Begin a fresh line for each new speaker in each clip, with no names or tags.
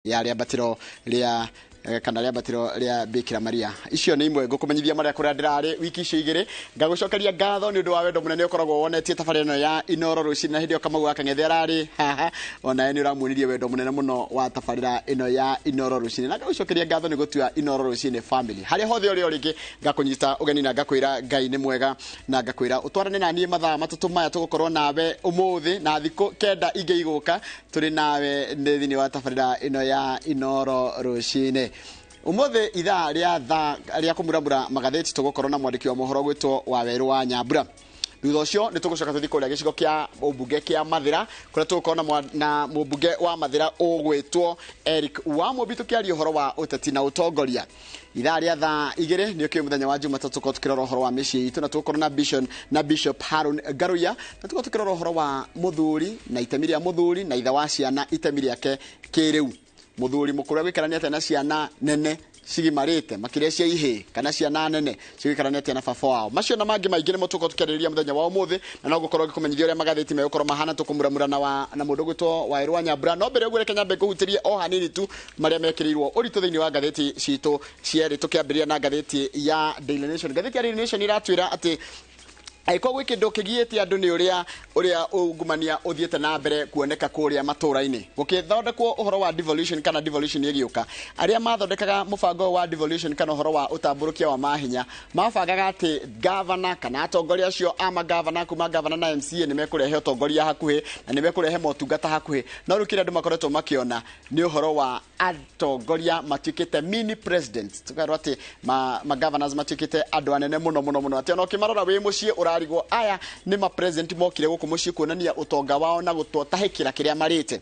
ya rĩambatĩro rĩa kana rĩambatĩro rĩa Bikira Maria. Icio nĩ imwe ngũkũmenyithia marĩa kũrĩa ndĩrarĩ wiki icio igĩrĩ. Ngagũcokeria ngatho nĩ ũndũ wa wendo mũnene ũkoragwo wonetie tabarĩra ĩno ya Inooro rũcinĩ na hĩndĩ ĩyo Kamau Akang'ethe ararĩ haha ona nĩ ũramuonirie wendo mũnene mũno wa tabarĩra ĩno ya Inooro rũcinĩ. Na ngagũcokeria ngatho nĩ gũtua Inooro rũcinĩ family. Harĩa hothe ũrĩ rĩngĩ ngakũnyita ũgeni na ngakwĩra Ngai nĩ mwega na ngakwĩra ũtwarane na niĩ mathaa matatũ maya tũgũkorwo nawe ũmũthĩ na thikũ kenda ingĩ igũka tũrĩ nawe thĩinĩ wa tabarĩra ĩno ya Inooro rũcinĩ. Umuthi ithaa rĩa Kũmuramura magathĩti tũgũkorwo na mwandĩki wa mohoro gwĩtwo Waweru wa Nyambura. Thutha ũcio nĩ tũgũcoka tũthiĩ kũrĩa gĩcigo kĩa ũmbunge kĩa Mathira kũrĩa tũgũkorwo na mũmbunge wa Mathira ũgwĩtwo Eric Wamũmbi tũkĩaria ũhoro wa ũteti na ũtongoria. Ithaa rĩa thaa igĩrĩ nĩ kĩo mũthenya wa Jumatatu tũkorwo tũkĩrora ũhoro wa mĩciĩ itũ na tũgũkorwo na Bishop Harun Garuya na tũkorwo tũkĩrora ũhoro wa mũthuri na itemi rĩa mũthuri na ithe wa ciana itemi rĩake kĩrĩu. Muthuri mukuru gwikarania na ciana nene cigimarite makiria cia ihe kana ciana nene cigikarania na baba wao. Macio na mangi maingĩ nĩ mũtuko tukĩarĩrĩria mũthenya wa ũmũthĩ na no gũkorwo gĩkũmenyithio ũrĩa magathĩti megũkorwo mahana Kũmuramura na mũndũ gwĩtwo Waweru wa Nyambura. No mbere ũguo reke nyambe ngũhutĩrie o hanini tu marĩa mekĩrĩirwo ũritũ thĩinĩ wa ngathĩti citũ cierĩ tukĩambĩrĩria na ngathĩti ya Daily Nation. Ngathĩti ya Daily Nation iratwĩra atĩ aiko gwĩ kĩndũ kĩgiĩte andũ nĩ ũrĩa ungumania ũthiĩte na mbere kuoneka kũrĩa matũra-inĩ. Gũkĩthondekwo ũhoro wa devolution kana devolution ĩgĩũka. Arĩa mathondekaga mũbango wa devolution kana ũhoro wa ũtambũrũkia wa mahinya mabangaga atĩ governor kana atongoria acio ama governor kuma governor na MCA nĩ mekũrehe ũtongoria hakuhĩ na nĩ mekũrehe motungata hakuhĩ. No rĩu kĩrĩa andũ makoretwo makĩona nĩ ũhoro wa atongoria matuĩkĩte mini president. Tukarwo atĩ governors matuĩkĩte andũ anene mũno atĩ ona ũkĩmarora wĩ mũciĩ arigwo aya nĩ ma president mokire gũkũ mũciĩ kuonania utonga wao na gũtotahĩkĩra kĩrĩa marĩte.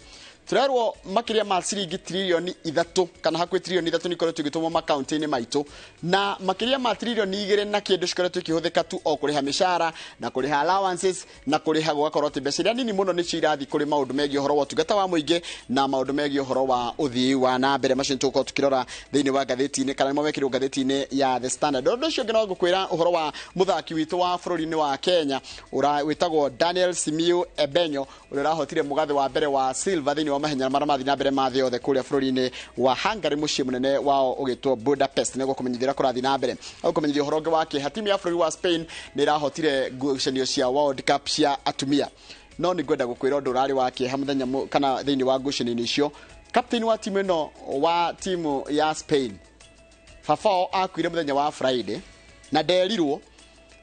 Turerwo makiria ma ciringi trilioni 3 kana hakuhĩ trilioni 3 nĩkoretwo igĩtũmwo makaunti-inĩ maitũ na makiria ma trilioni 2 na kĩndũ cikoretwo ikĩhũthĩka tu o kũrĩha mĩcara na kũrĩha allowances na kũrĩha gũgakorwo atĩ mbeca iria nini mũno nĩcio irathiĩ kũrĩ maũndũ megiĩ ũhoro wa ũtungata wa mũingĩ na maũndũ megiĩ ũhoro wa ũthii wa na mbere. Macio nĩtũgũkorwo tũkĩrora thĩinĩ wa ngathĩti-inĩ kana nĩmo mekĩrwo ngathĩti-inĩ ya The Standard. Ũndũ ũcio ũngĩ no ngũkwĩra ũhoro wa mũthaki witũ wa bũrũri-inĩ wa Kenya wĩtagwo Daniel Simiyu Ebenyo ũrĩa ũrahotire mũgathĩ wa mbere wa silver thĩinĩ wa mahenya marĩa mathiĩ na mbere ma thĩ yothe kũrĩa bũrũri-inĩ wa Hungary mũciĩ mũnene wao ũgĩtwo Budapest. Nĩguo kũmenyithia kũrathiĩ na mbere kũmenyithia ũhoro ũngĩ wake hatimu ya bũrũri wa Spain nĩ ĩrahotire ngucanio cia World Cup cia atumia. No nĩ ngwenda gũkwĩra ũndũ ũrarĩ wake ha mũthenya kana thĩinĩ wa ngucanio icio captain wa timu ĩno wa timu ya Spain Fafao akuire mũthenya wa Friday na nderirwo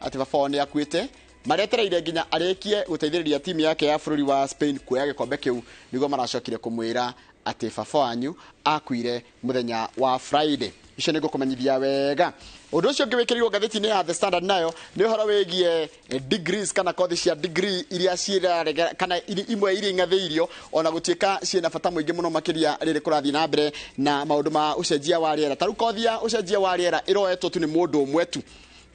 atĩ Fafao nĩ akuĩte maretereire nginya arĩkie gũteithĩrĩria timu yake ya bũrũri wa Spain kuoya gĩkombe kĩu nĩguo maracokire kũmwĩra atĩ baba wanyu akuire mũthenya wa Friday. Icio nĩ ngũkũmenyithia wega. Ũndũ ũcio ũngĩ wĩkĩrĩirwo ngathĩti-inĩ ya The Standard nayo nĩ ũhoro wĩgiĩ degrees kana kothi cia degree iria ciĩrarega kana imwe iria ing'athĩirio ona gũtuĩka ciĩna bata mũingĩ mũno makĩria rĩrĩ kũrathiĩ na mbere na maũndũ ma ũcenjia wa rĩera. Ta rĩu kothi ya ũcenjia wa rĩera ĩroetwo tu nĩ mũndũ ũmwe tu.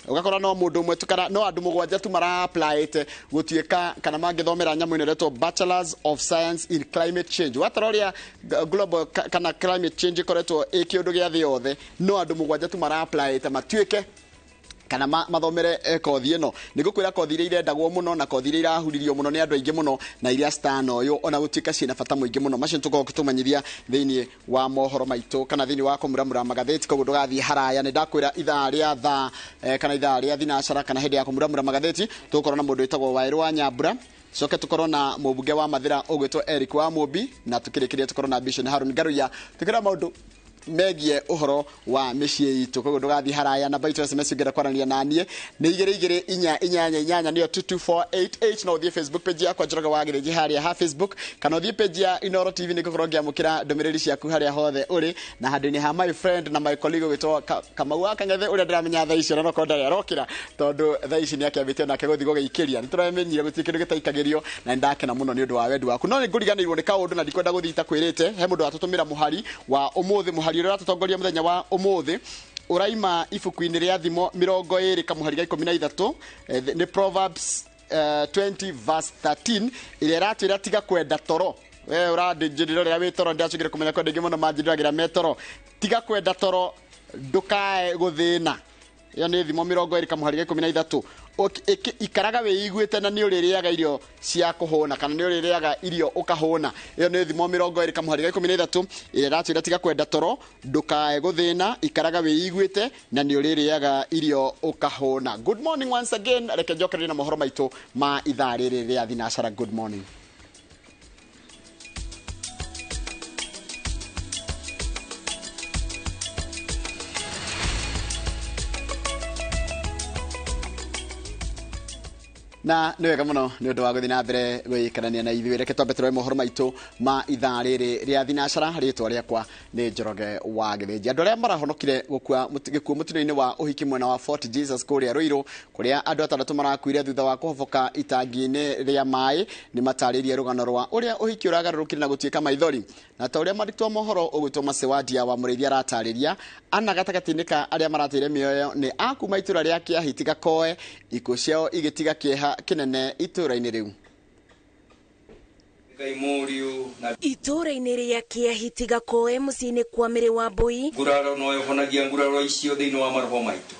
Ugakora no mũndũ ũmwe tu kana no andũ mũgwanja tu mara applyĩte gũtuĩka kana mangĩthomera nyamũ ĩno ĩretwo Bachelors of Science in Climate Change. Wataroria global kana climate change ĩkoretwo kĩũndũ gĩa thĩ yothe no andũ mũgwanja tu mara applyĩte matuĩke kana mathomere kothi ĩno. Nĩngũkwĩra kothi iria irendagwo mũno na kothi iria irahuririo mũno nĩ andũ aingĩ mũno na iria citanoywo ona gũtuĩka ciĩna bata mũingĩ mũno. Macio tũkorwo tũmenyithia thĩinĩ wa mohoro maitũ kana thĩinĩ wa Kũmuramura magathĩti koguo ndũgathiĩ haraya. Nĩ ndakwĩra ithaa rĩa thaa kana ithaa rĩa thinacara kana hĩndĩ ya Kũmuramura magathĩti tũgũkorwo na mũndũ wĩtagwo Waweru wa Nyambura. Coke tũkorwo na mũmbunge wa Mathira ũgwĩtwo Eric Wamũmbi na tũkĩrĩkĩria tũkorwo na Bishop Harun Garuya tũkĩra maũndũ megie ũhoro wa mĩciĩ itũ koguo ndũgathiĩ haraya. Namba itũ SMS ũngĩenda kwaranĩria na niĩ nĩ 22488 nĩyo 22488 no ũthiĩ Facebook page yakwa Njoroge wa Gĩthĩnji harĩa ha Facebook kana ũthiĩ page ya Inooro TV nĩngũkorwo ngĩamũkĩra ndũmĩrĩri ciaku harĩa hothe ũrĩ na handũ-inĩ ha my friend na my colleague ũgĩtwo Kamau Akang'ethe ũrĩa ndĩramenya thaa icio no korwo ndarĩ arokĩra tondũ thaa ici nĩakĩambĩte nake gũthiĩ gũgĩikĩria. Nĩtũramenyire gũtirĩ kĩndũ gĩtaikagĩrio na nĩndakena mũno nĩ ũndũ wa wendi waku. No nĩngũriganĩirwo nĩ kaũndũ na ndikwenda gũthiĩ itakwĩrĩte. He mũndũ watũtũmĩra mũhari wa ũmũthĩ mũhari ũrĩa ratũtongoria mũthenya wa ũmũthĩ ũraima ibuku-inĩ rĩa thimo 20 kamũhari ga 13 nĩ Proverbs 20 verse 13 ĩrĩa ratwĩra tiga kwenda toro. We ũrandĩnjĩrĩra rĩrĩa wĩ toro ndĩracokire kũmenya kwenda ingĩ mũno manjĩrĩragĩra metoro. Tiga kwenda toro ndũkae gũthĩna ya nĩ thimo 20 kamuhari 13 ikaraga wĩiguĩte na nĩ ũrĩrĩaga irio cia kũhũna kana nĩ ũrĩrĩaga irio ũkahũna. Iyo nĩ thimo 20 kamuhari 13 ĩrĩa ratwĩra tiga kwenda toro ndũkae gũthĩna ikaraga wĩiguĩte na nĩ ũrĩrĩaga irio ũkahũna. Good morning once again, reke njokererie na mohoro maitũ ma ithaa rĩrĩ rĩa thinacara. Good morning. Na nĩ wega mũno nĩ ũndũ wa gũthiĩ na mbere gwĩikarania na ithuĩ. Reke twambe tũrore mohoro maitũ ma ithaa rĩrĩ rĩa thinacara. Rĩĩtwa rĩakwa nĩ Njoroge wa Gĩthĩnji. Andũ arĩa marahonokire gĩkuũ mũtino-inĩ wa ũhiki mwena wa Fort Jesus kũrĩa Rũirũ, kũrĩa andũ 6 marakuire thutha wa kũhoboka itangi-inĩ rĩa maĩ, nĩ matarĩirie rũgano rwa ũrĩa ũhiki ũragarũrũkire na gũtuĩka maithori. Na ta ũrĩa marĩtwa mohoro ũgwĩtwo Macewadia wa Mũrĩithia aratarĩria, ana gatagatĩ-inĩ ka arĩa marateire mĩoyo nĩ a kuma itũra rĩa Kĩahiti Gakoe, ikuũ ciao igĩtiga kĩeha kinene itũra-inĩ rĩu.
Itũra-inĩ rĩa Kĩahiti Gakoe mũciĩ-inĩ kwa Mĩrĩ wa Mbũi,
nguraro no yohonagia nguraro icio thĩinĩ wa maroho maitũ.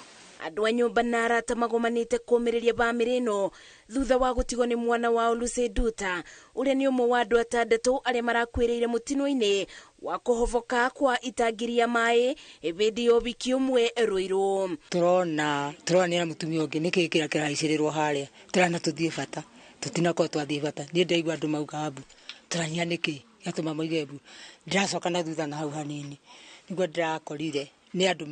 Andũ a nyũmba na arata magomanĩte kũũmĩrĩria bamĩrĩ ĩno thutha wa gũtigwo nĩ mwana wao Lucy Nduta, ũrĩa nĩ ũmwe wa andũ 6 arĩa marakuĩrĩire mũtino-inĩ wa kũhoboka kwa itangi rĩa maĩ hĩndĩ ya ũhiki ũmwe Rũirũ.
Turona nĩ mũtumia ũngĩ nĩkĩ kĩrĩa kĩraicĩrĩrwo harĩa, turana tũthiĩ bata, tũtinakorwo twathiĩ bata. Niĩ ndaigua andũ mauga mbu, turania nĩkĩ gĩatũma moige mbu. Ndiracoka na thutha na hau hanini, nĩguo ndĩrakorire nĩ andũ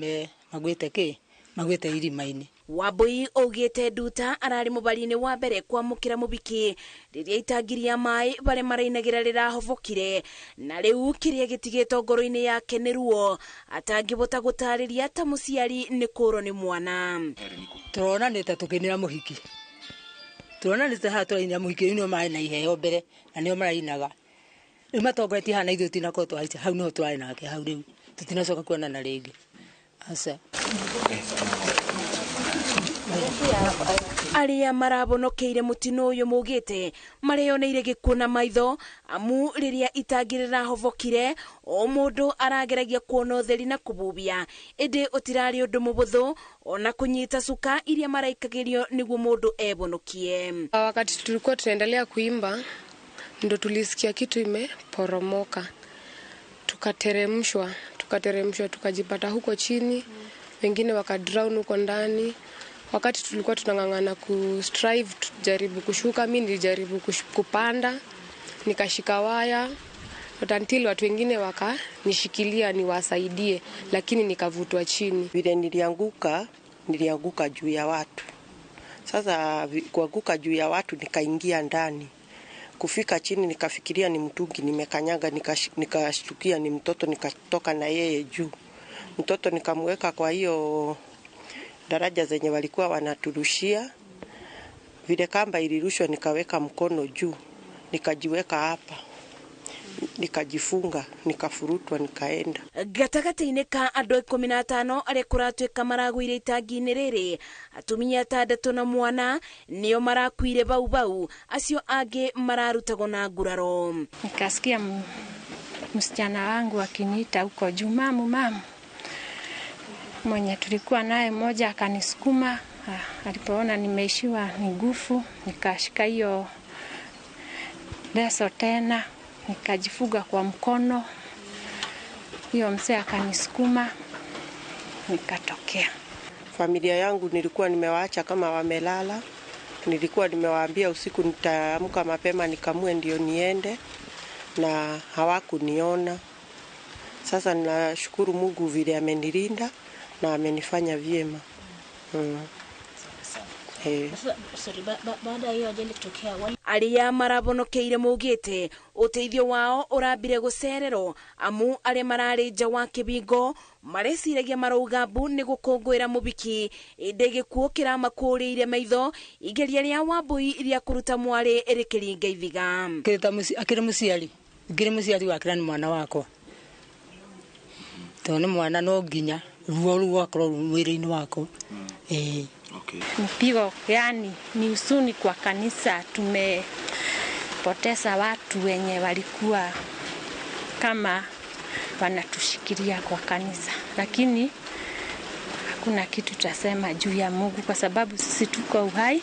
magwĩte irima-inĩ.
Wambũi augĩte Nduta ararĩ mũbari-inĩ wa mbere kwamũkĩra mũbiki rĩrĩa itangi rĩa maĩ barĩa marainagĩra rĩrahobokire, na rĩu kĩrĩa gĩtigĩtwo ngoro-inĩ yake nĩ ruo atangĩbota gũtarĩria ta mũciari nĩ kũrwo nĩ mwana.
Turonanĩte tũkĩinĩra mũhiki, turonanĩte haha tũrainĩra mũhiki, nĩo marĩ na iheo mbere na nĩo marainaga. Rĩu matongoretie hana ithuĩ tinakorwo twaica hau, no twarĩ nake hau, rĩu tũtinacoka kuonana rĩngĩ. Aca
arĩa marabonokeire mũtino ũyũ maugĩte marĩoneire gĩkuũ na maitho, amu rĩrĩa itangi rĩrahobokire o mũndũ arageragia kuona ũtheri na kũbubia, ĩndĩ ũtirarĩ ũndũ mũbũthũ ona kũnyita cuka iria maraikagĩrio nĩguo mũndũ ebonokie.
Wakati tulikuwa tunaendelea kuimba ndo tulisikia kitu imeporomoka, tukateremshwa tukajipata huko chini, wengine wakadrown huko ndani. Wakati tulikuwa tunang'ang'ana kustrive tujaribu kushuka, mimi nilijaribu kupanda nikashika waya, until watu wengine wakanishikilia niwasaidie, lakini nikavutwa chini.
Vile nilianguka juu ya watu. Sasa kuanguka juu ya watu nikaingia ndani. Kufika chini nikafikiria ni mtungi nimekanyaga, nikashtukia ni mtoto, nikatoka na yeye juu. Mtoto nikamweka kwa hiyo daraja zenye walikuwa wanaturushia. Vile kamba ilirushwa nikaweka mkono juu, nikajiweka hapa, nikajifunga, nikafurutwa, nikaenda.
Gatagati-inĩ ka andũ 15 arĩa kũratuĩka maragũire itangi-inĩ rĩrĩ, atumia 6 na mwana nĩo marakuire bau, acio angĩ mararutagwo na nguraro.
Nikasikia msichana wangu akiniita huko juu, mamu. Mwenye tulikuwa naye mmoja akanisukuma, alipoona nimeishiwa ni nguvu, nikashika hiyo leso tena, nikajifuga kwa mkono. Hiyo mzee akanisukuma, nikatokea.
Familia yangu nilikuwa nimewaacha kama wamelala. Nilikuwa nimewaambia usiku nitaamka mapema nikamue ndio niende, na hawakuniona. Sasa nashukuru Mungu vile amenilinda na amenifanya vyema.
Baada hiyo ajali kutokea, arĩa marabonokeire maugĩte ũteithio wao ũrambire gũcererwo, amu arĩa mararĩ nja wa kĩbingo mareciragia marauga mbu nĩ gũkũngũĩra mũbiki, ĩndĩ gĩkuũ kĩramakũrĩire maitho, igeria rĩa Wambũi rĩa kũruta mwarĩ rĩkĩringa ithiga.
Akĩrĩ mũciari wake na mwana wakwa, tondũ mwana no nginya ruo rwakorwo mwĩrĩ-inĩ wako.
Okay. Mpigo yani ni usuni kwa kanisa, tumepoteza watu wenye walikuwa kama wanatushikilia kwa kanisa, lakini hakuna kitu tutasema juu ya Mungu kwa sababu sisi tuko uhai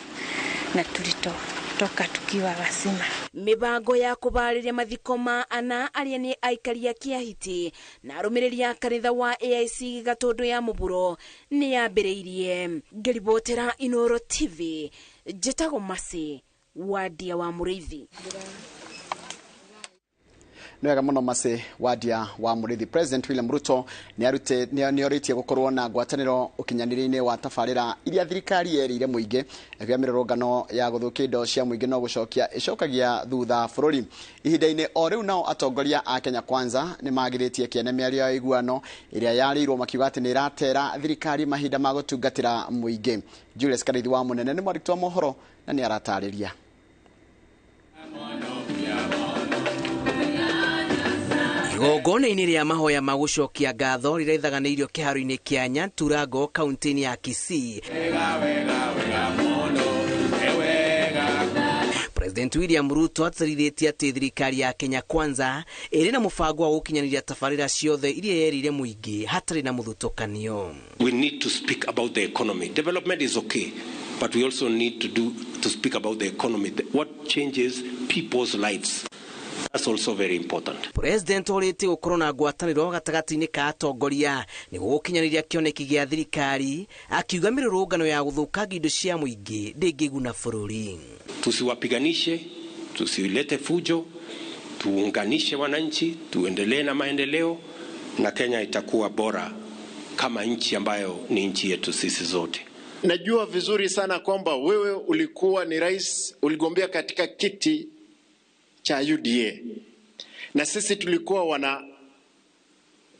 na tulitoka tukiwa wasima.
Mibango ya kubarĩria mathiko ma ana arĩa nĩ aikari a Kĩahiti na arũmĩrĩri a kanitha wa AIC Gatũndũ ya Mũburo nĩ yambĩrĩirie. Ngĩribotera Inooro TV, njĩtagwo Masi Wadia wa Mũrĩithi.
Nwega muno Masi Wadia wa Mũrĩithi. President William Ruto nĩoritie gũkorwo na ngwatanĩro ũkinyanĩria-inĩ wa tabarĩra iria thirikari yerĩire mũingĩ ĩgĩa mĩrũrũngano ya gũthũkia indo cia mũingĩ no ĩcokagia thutha bũrũri. Ihinda-inĩ o rĩu nao atongoria a Kenya Kwanza nĩmagirĩtie kĩene mĩario ya iguano ĩrĩa yarĩirwo makiuga atĩ nĩratera thirikari mahinda ma gũtungatĩra mũingĩ. Julius Karaithi wa Mũnene nĩ mwandĩki wa mohoro na nĩaratarĩria. Igongona-inĩ rĩa mahoya ma gũcokia ngatho rĩraithaganĩirio kĩharo-inĩ kĩa Nyambura kaunti-inĩ ya Kisii. President William Ruto atarithĩtie atĩ thirikari ya Kenya Kwanza ĩrĩ na mũbango wa gũkinyanĩria tabarĩra ciothe iria yerĩire mũingĩ hatarĩ na mũthutũkanio.
We need to speak about the economy. Development is okay, but we also need to speak about the economy. What changes people's lives. That's also very important.
President orĩtie gũkorwo na ngwatanĩro gatagatĩ-inĩ ka atongoria nĩguo gũkinyanĩria kĩoneki gĩa thirikari, akiuga mĩrũrũngano ya gũthũkangia indo cia mũingĩ ndĩngĩguna bũrũri.
Tusiwapiganishe, tusilete fujo, tuunganishe wananchi, tuendelee na maendeleo na Kenya itakuwa bora kama nchi ambayo ni nchi yetu sisi zote.
Najua vizuri sana kwamba wewe ulikuwa ni rais, uligombea katika kiti cha UDA na sisi tulikuwa wana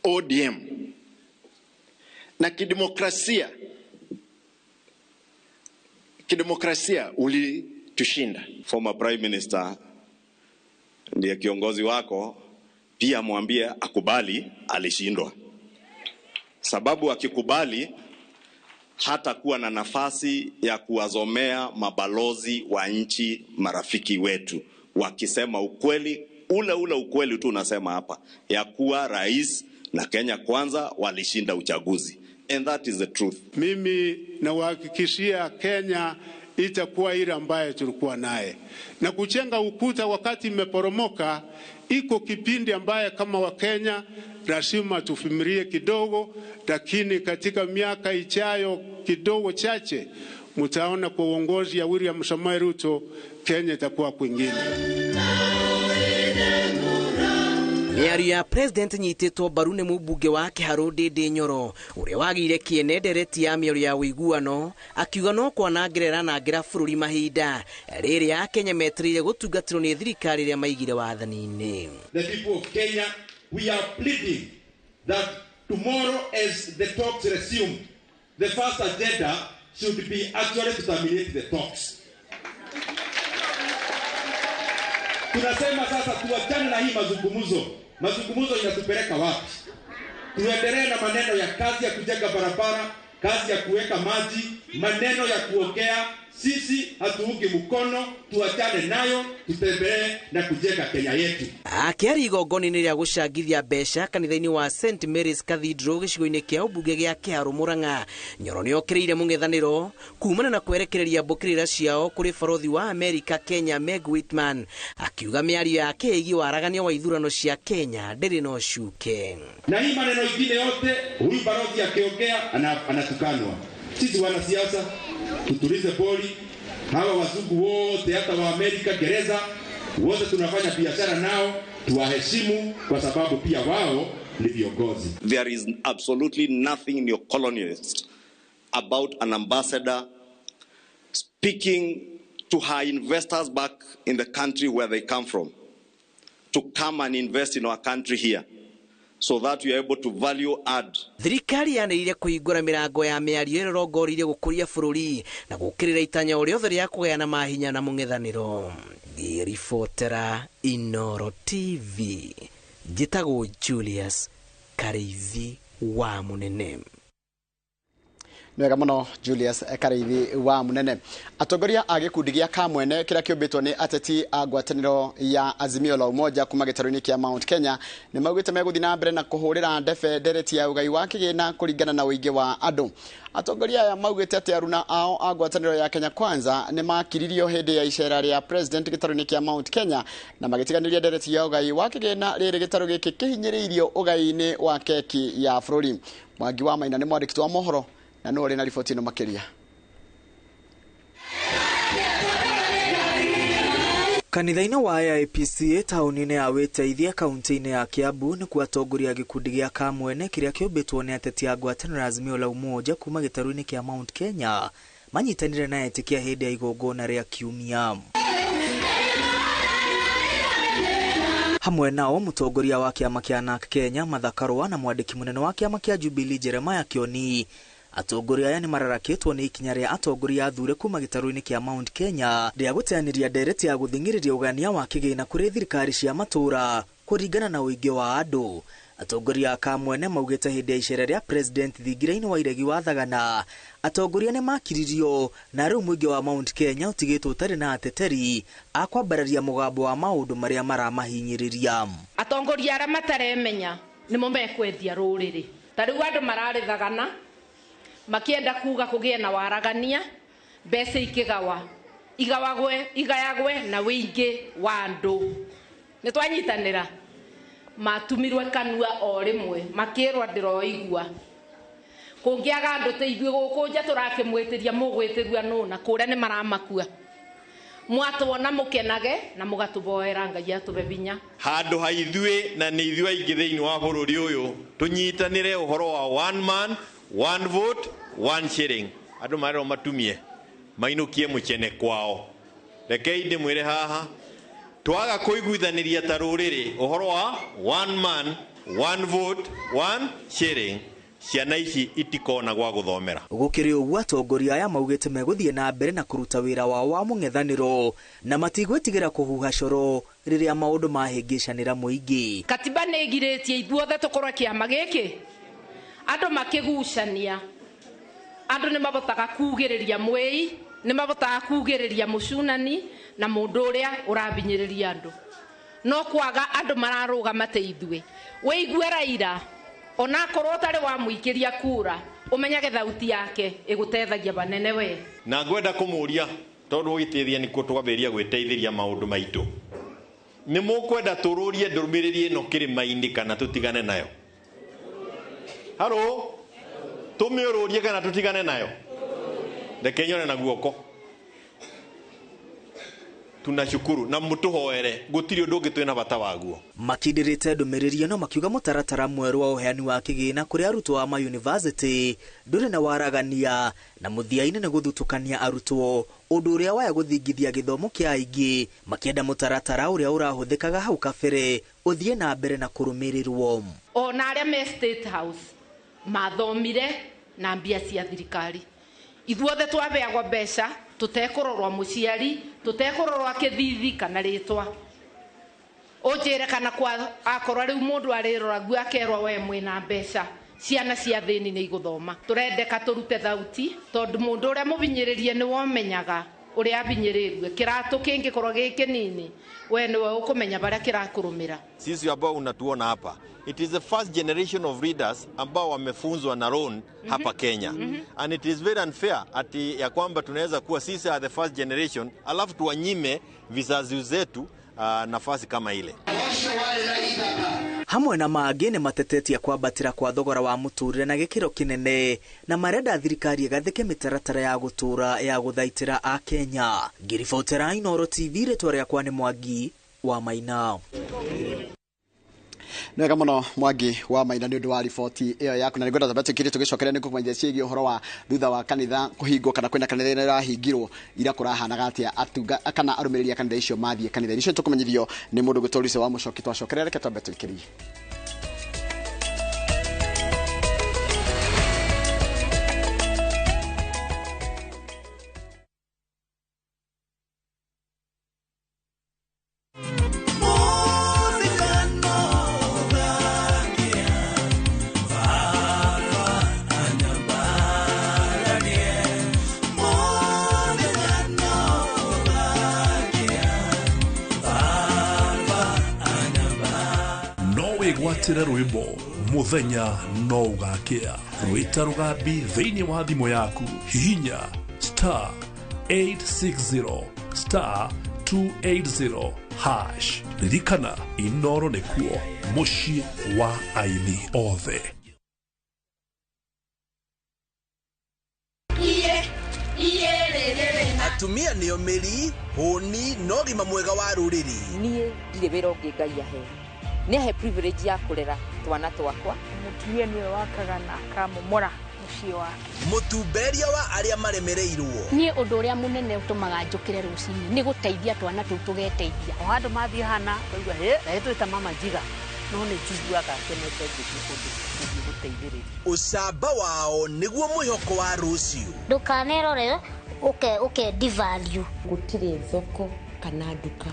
ODM na kidemokrasia ulitushinda.
Former Prime Minister ndiye kiongozi wako, pia mwambie akubali alishindwa, sababu akikubali hata kuwa na nafasi ya kuwazomea mabalozi wa nchi marafiki wetu wakisema ukweli ule ukweli tu unasema hapa ya kuwa rais na Kenya Kwanza walishinda uchaguzi, and that is the truth.
Mimi nawahakikishia Kenya itakuwa ile ambayo tulikuwa naye, na kujenga ukuta wakati imeporomoka. Iko kipindi ambaye kama wa Kenya lazima tufimirie kidogo, lakini katika miaka ijayo kidogo chache mtaona kwa uongozi ya William Samoei Ruto Kenya itakuwa kwingine.
Mĩario ya president nyitĩtwo mbaru nĩ mũmbunge wa Kĩharũ Ndĩndĩ Nyoro ũrĩa wagĩire kĩene ndereti ya mĩario ya ũiguano, akiuga no kwanangĩra bũrũri mahinda rĩrĩa Kenya metereire gũtungatĩrwo nĩ thirikari ĩrĩa maigire wathani-inĩ.
The people of Kenya, we are pleading that tomorrow as the talks resume, the first agenda should be actually to terminate the talks. Tunasema sasa tuachane na hii mazungumzo. Mazungumzo inatupeleka wapi? Tuendelee na maneno ya kazi ya kujenga barabara, kazi ya kuweka maji, maneno ya kuongea. Sisi hatuungi mkono, tuachane nayo, tutembelee na kujenga Kenya yetu.
Akĩaria igongona-inĩ rĩa gũcangithia mbeca kanitha-inĩ wa St Mary's Cathedral gĩcigo-inĩ kĩa ũmbunge gĩa Kĩharũ Mũrang'a, Nyoro nĩokĩrĩire mũng'ethanĩro kumana na kwerekereria mbũkĩrĩra ciao kũrĩ barothi wa Amerika Kenya Meg Whitman, akiuga mĩario yake ĩgiĩ waragania wa ithurano cia Kenya ndĩrĩ na ũcuke.
Na hii maneno ingine yote huyu barothi akiongea anatukanwa. Sisi wanasiasa tutulize boli, hawa wazungu wote hata wa Amerika gereza wote tunafanya biashara nao, tuwaheshimu kwa sababu pia wao ni viongozi.
There is absolutely nothing neo-colonialist about an ambassador speaking to her investors back in the country where they come from to come and invest in our country here, so that we are able to value add.
Thirikari yanĩrĩire kũhingũra mĩrango ya mĩario ĩrĩa ĩrongoririe gũkũria bũrũri na gũkĩrĩra itanya rĩothe rĩa kũgayana mahinya na mũng'ethanĩro. Ngĩribotera Inooro TV, njĩtagwo Julius Karaithi wa Mũnene.
Nwega muno Julius Kareithi wa munene. Atongoria a gikundi gia Kamwene kira kiumbitwo ni ateti a ngwataniro ya Azimio la Umoja kuma gitaru-ini kia Mount Kenya ni maugite meguthi na mbere na kuhurira ndebe ndereti ya ugai wa kigina kuringana na uingi wa andu. Atongoria aya maugite ati aruna ao a ngwataniro ya Kenya Kwanza ni makiririo hindi ya icera ria president gitaru-ini kia Mount Kenya na magitiganiria ndereti ya ugai wa kigina riri gitaru giki kihinyiriirio ugai-ini wa keki ya bururi. Mwangi wa Maina ni mwandiki wa mohoro na no rena riboti ino makiria.
Kanitha-ini wa IPCA tauni-ini ya Witeithia kaunti-ini ya Kiambu ni kuatongoria gikundi gia Kamwene kiria kiumbitwo ni ateti a ngwataniro ya Azimio la Umoja kuma gitaru-ini kia Mount Kenya manyitanire na etikia hindi ya igongona ria kiumia. Hamwe nao mutongoria wa kiama kia NARC Kenya Mathakarwa na mwandiki munene wa kiama kia Jubilee Jeremiah Kioni. Atongoria aya ni mararakitwo ni ikinya ria atongoria athure kuma gitaru-ini kia Mount Kenya ria guteaniria ndereti ya guthingiriria ugania wa kigina kuri thirikari cia matura kuringana na uingi wa andu. Atongoria a Kamwene maugite hindi ya icera ria president thingiraini wa iregi wa thagana atongoria ni makiririo na riu muingi wa Mount Kenya utigitwo utari na ateteri akwambararia mugambo wa maundu maria maramahinyiriria.
Atongoria ara mataremenya ni mo mekwethia ruriri tariu andu marari thagana makienda kuga kugie na waragania mbese ikigawa igayagwe na wingi wa andu ni twanyitanira matumirwe kanua o rimwe makirwa ndiroigua kungiaga andu teithwe guku nja turakimwitiria mugwitirwa nuna kuria ni maramakua mwatwona mukenage na mugatuboera Ngai atube binya
handu haithwe na ni ithwe aingi thiini wa bururi uyu tunyitanire uhoro wa one man one vote one shilling andu marero matumie mainukie muchene kwao rekei ndimwire haha twaga kuiguithaniria taruriri uhoro wa one man one vote one shilling ciana ici itikona gwa guthomera.
Gukiri uguo atongoria aya maugite meguthie na mbere na kuruta wira wao wa mung'ethaniro na matigwetigira kuhuha coro riria maundu mahingicanira muingi.
Katiba ni igiritie ithuothe tukorwo kiama giki andu makigucania andu ni mabotaga kugiriria mwei ni mabotaga kugiriria mucunani na mundu uria urabinyiriria andu no kwaga andu mararuga mateithwe weigwe Raila ona korwo tari wa muikiria kura umenyage thauti yake igutethagia banene we
na ngwenda kumuria tondu gwitithia nikuo twambiria gwiteithiria maundu maitu ni mukwenda tururie ndurumiririe no kirima-ini kana tutigane nayo. Halo tumiururie kana tutigane nayo reke nyone na guoko. Tunashukuru na mutuhoere gutiri undu ungi twina bata waguo.
Makindirite ndumiririo no makiuga mutaratara mweru wa uheani wa kigina kuri arutwo a university nduri na waragania na muthiaini ni guthutukania arutwo undu uria waya guthingithia githomo kia aingi makienda mutaratara uria urahuthikaga hau kabere uthie na mbere na kurumirirwo.
Ona aria me State House mathomire na mbia cia thirikari ithuothe twabeagwo mbeca tutekurorwa muciari tutekurorwa kithithi kana ritwa ujire kana kwa akorwa riu mundu arirora gu akerwa we mwina mbeca ciana cia thini ni iguthoma turendeka turute thauti tondu mundu uria mubinyiririe ni womenyaga uria abinyirirwe kiratu kingi korwa giki nini we ni we ukumenya baria kirakurumira.
Sisi ambao unatuona hapa it is the first generation of readers ambao wamefunzwa na Ron hapa Kenya. And it is very unfair ati ya kwamba tunaweza kuwa sisi are the first generation alafu tuwanyime vizazi zetu nafasi kama ile.
Hamwe na maangi ni matetetia kwambatira kwa thogora wa muturire na gikiro kinene na marenda thirikari igathike mitaratara ya gutura ya guthaitira a Kenya. Ngiribotera Inooro TV ritwa riakwa ni Mwangi wa Maina.
Nwega muno Mwangi wa Maina ni undu wa riboti iyo yaku na ngwenda tabati kiri tugicokeria ni kukumenya ciigi uhoro wa thutha wa kanitha kuhingwo kana kwenda kanitha ina rahingirwo ira kurahana atia atunga kana arumiriria kanitha icio mathie kanitha icio tukumenyithio ni mundu gutorice wa mucoki twacokeria reke tabati kiri.
wĩtĩre rwĩmbo mũthenya no ũgakĩa rwĩta rũgambi thĩinĩ wa thimũ yaku hihinya *860 *280 hash ririkana Inooro nĩkuo mũciĩ wa aini othe.
Atumia nĩo mĩri hũni no gima mwega wa rũrĩrĩ.
Niĩ ndirĩ wĩra ũngĩ Ngai ahe. Nĩ ahe privilege ya kũrera twana twakwa. Mũtumia nĩwe wakaga na akamomora mũciĩ wake.
Mũtumberia wa arĩa maremereirwo.
Niĩ ũndũ ũrĩa mũnene ũtũmaga njũkĩre rũcinĩ nĩ gũteithia twana tũu tũgeteithia.
O handũ mathiĩ hana koigua he twĩta mama njiga no nĩ njiguaga akenete gũteithĩrĩria.
Ũcamba wao nĩguo mwĩhoko wa rũciũ.
Ndũkanerore uke devalue.
Gũtirĩ thoko kana nduka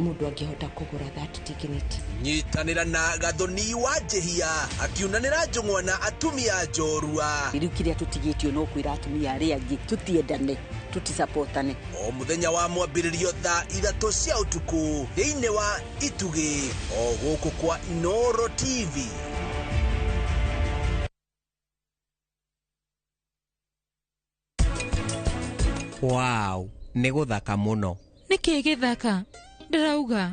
mũndũ angĩhota kũgũra that dignity.
Nyitanĩra na Gathoni wa Njehia akiunanĩra njũng'wa na atumia njorua.
Rĩu kĩrĩa tũtigĩtio no kwĩra atumia arĩa angĩ tutiendane tutisupportane.
O mũthenya wa mwambĩrĩrio thaa 3 cia ũtukũ thĩinĩ wa Itugĩ o gũkũ kwa Inooro TV.
Wow, nĩ gũthaka mũno.
Nĩkĩ gĩthaka? Ndarauga.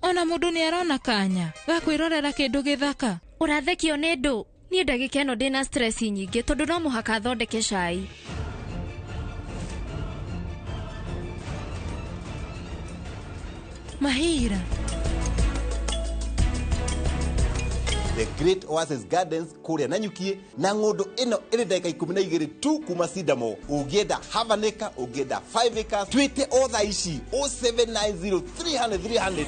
Ona mũndũ nĩ arona kanya ga kwĩrorera kĩndũ gĩthaka.
Ũrathekio nĩ ndũ. Niĩ ndagĩka ĩno ndĩna stress nyingĩ tondũ no mũhaka thondeke cai.
Mahira.
The Great Oasis Gardens kuria Nanyuki na ng'ũndũ ĩno ĩrĩ ndagĩka 12 tu kuma Sidamo. Ũngĩenda half an acre, ũngĩenda 5 acres, twĩte o thaa ici 0790 300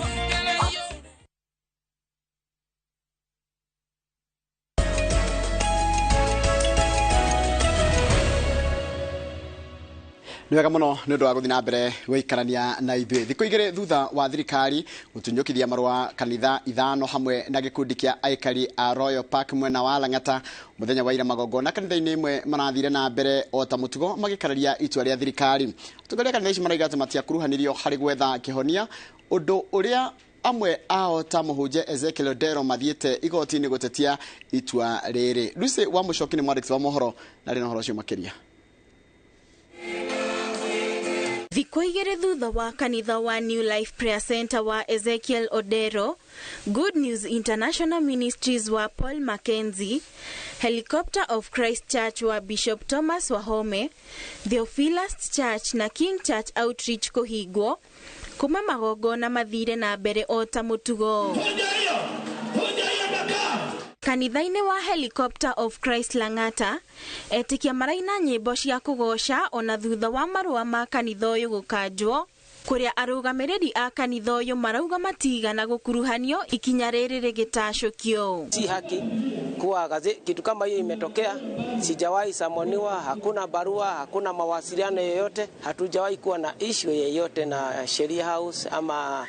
Nĩ wega mũno nĩ ũndũ wa gũthiĩ na mbere gũikarania na ithuĩ thikũ igĩrĩ thutha wa thirikari gũtunyũkithia marũa kanitha 5 hamwe na gĩkundi kĩa aikari a Royal Park mwena wa Lang'ata mũthenya wa ira magongona kanitha-inĩ imwe marathire na mbere o ta mũtugo magĩkararia itua rĩa thirikari. Atongoria kanitha ici maraiga atĩ matiakuruhanirio harĩ gwetha kĩhonia ũndũ ũrĩa amwe ao ta mũhunjia Ezekiel Odero mathiĩte igoti-inĩ gũtetia itua rĩrĩ. Lucy wa Mũcoki nĩ mwandĩki wa mohoro na rĩ na ũhoro ũcio makĩria.
Thikũ igĩrĩ thutha wa kanitha wa New Life Prayer Center wa Ezekiel Odero, Good News International Ministries wa Paul Mackenzie, Helicopter of Christ Church wa Bishop Thomas Wahome, Theophilus Church na King Church Outreach kũhingwo, kuma magongona mathire na mbere o ta mũtugo. Kanitha-inĩ wa Helicopter of Christ Lang'ata, etĩkia maraina nyĩmbo cia kũgoca ona thutha wa marũa ma kanitha ũyũ gũkanjwo, kũrĩa arũgamĩrĩri a kanitha ũyũ marauga matigana gũkuruhanio ikinya rĩrĩ rĩgĩtacũkio.
Si haki kuwa kitu kama hiyo imetokea, sijawahi samoniwa, hakuna barua, hakuna mawasiliano yoyote, hatujawahi kuwa na issue yoyote na Sheria House ama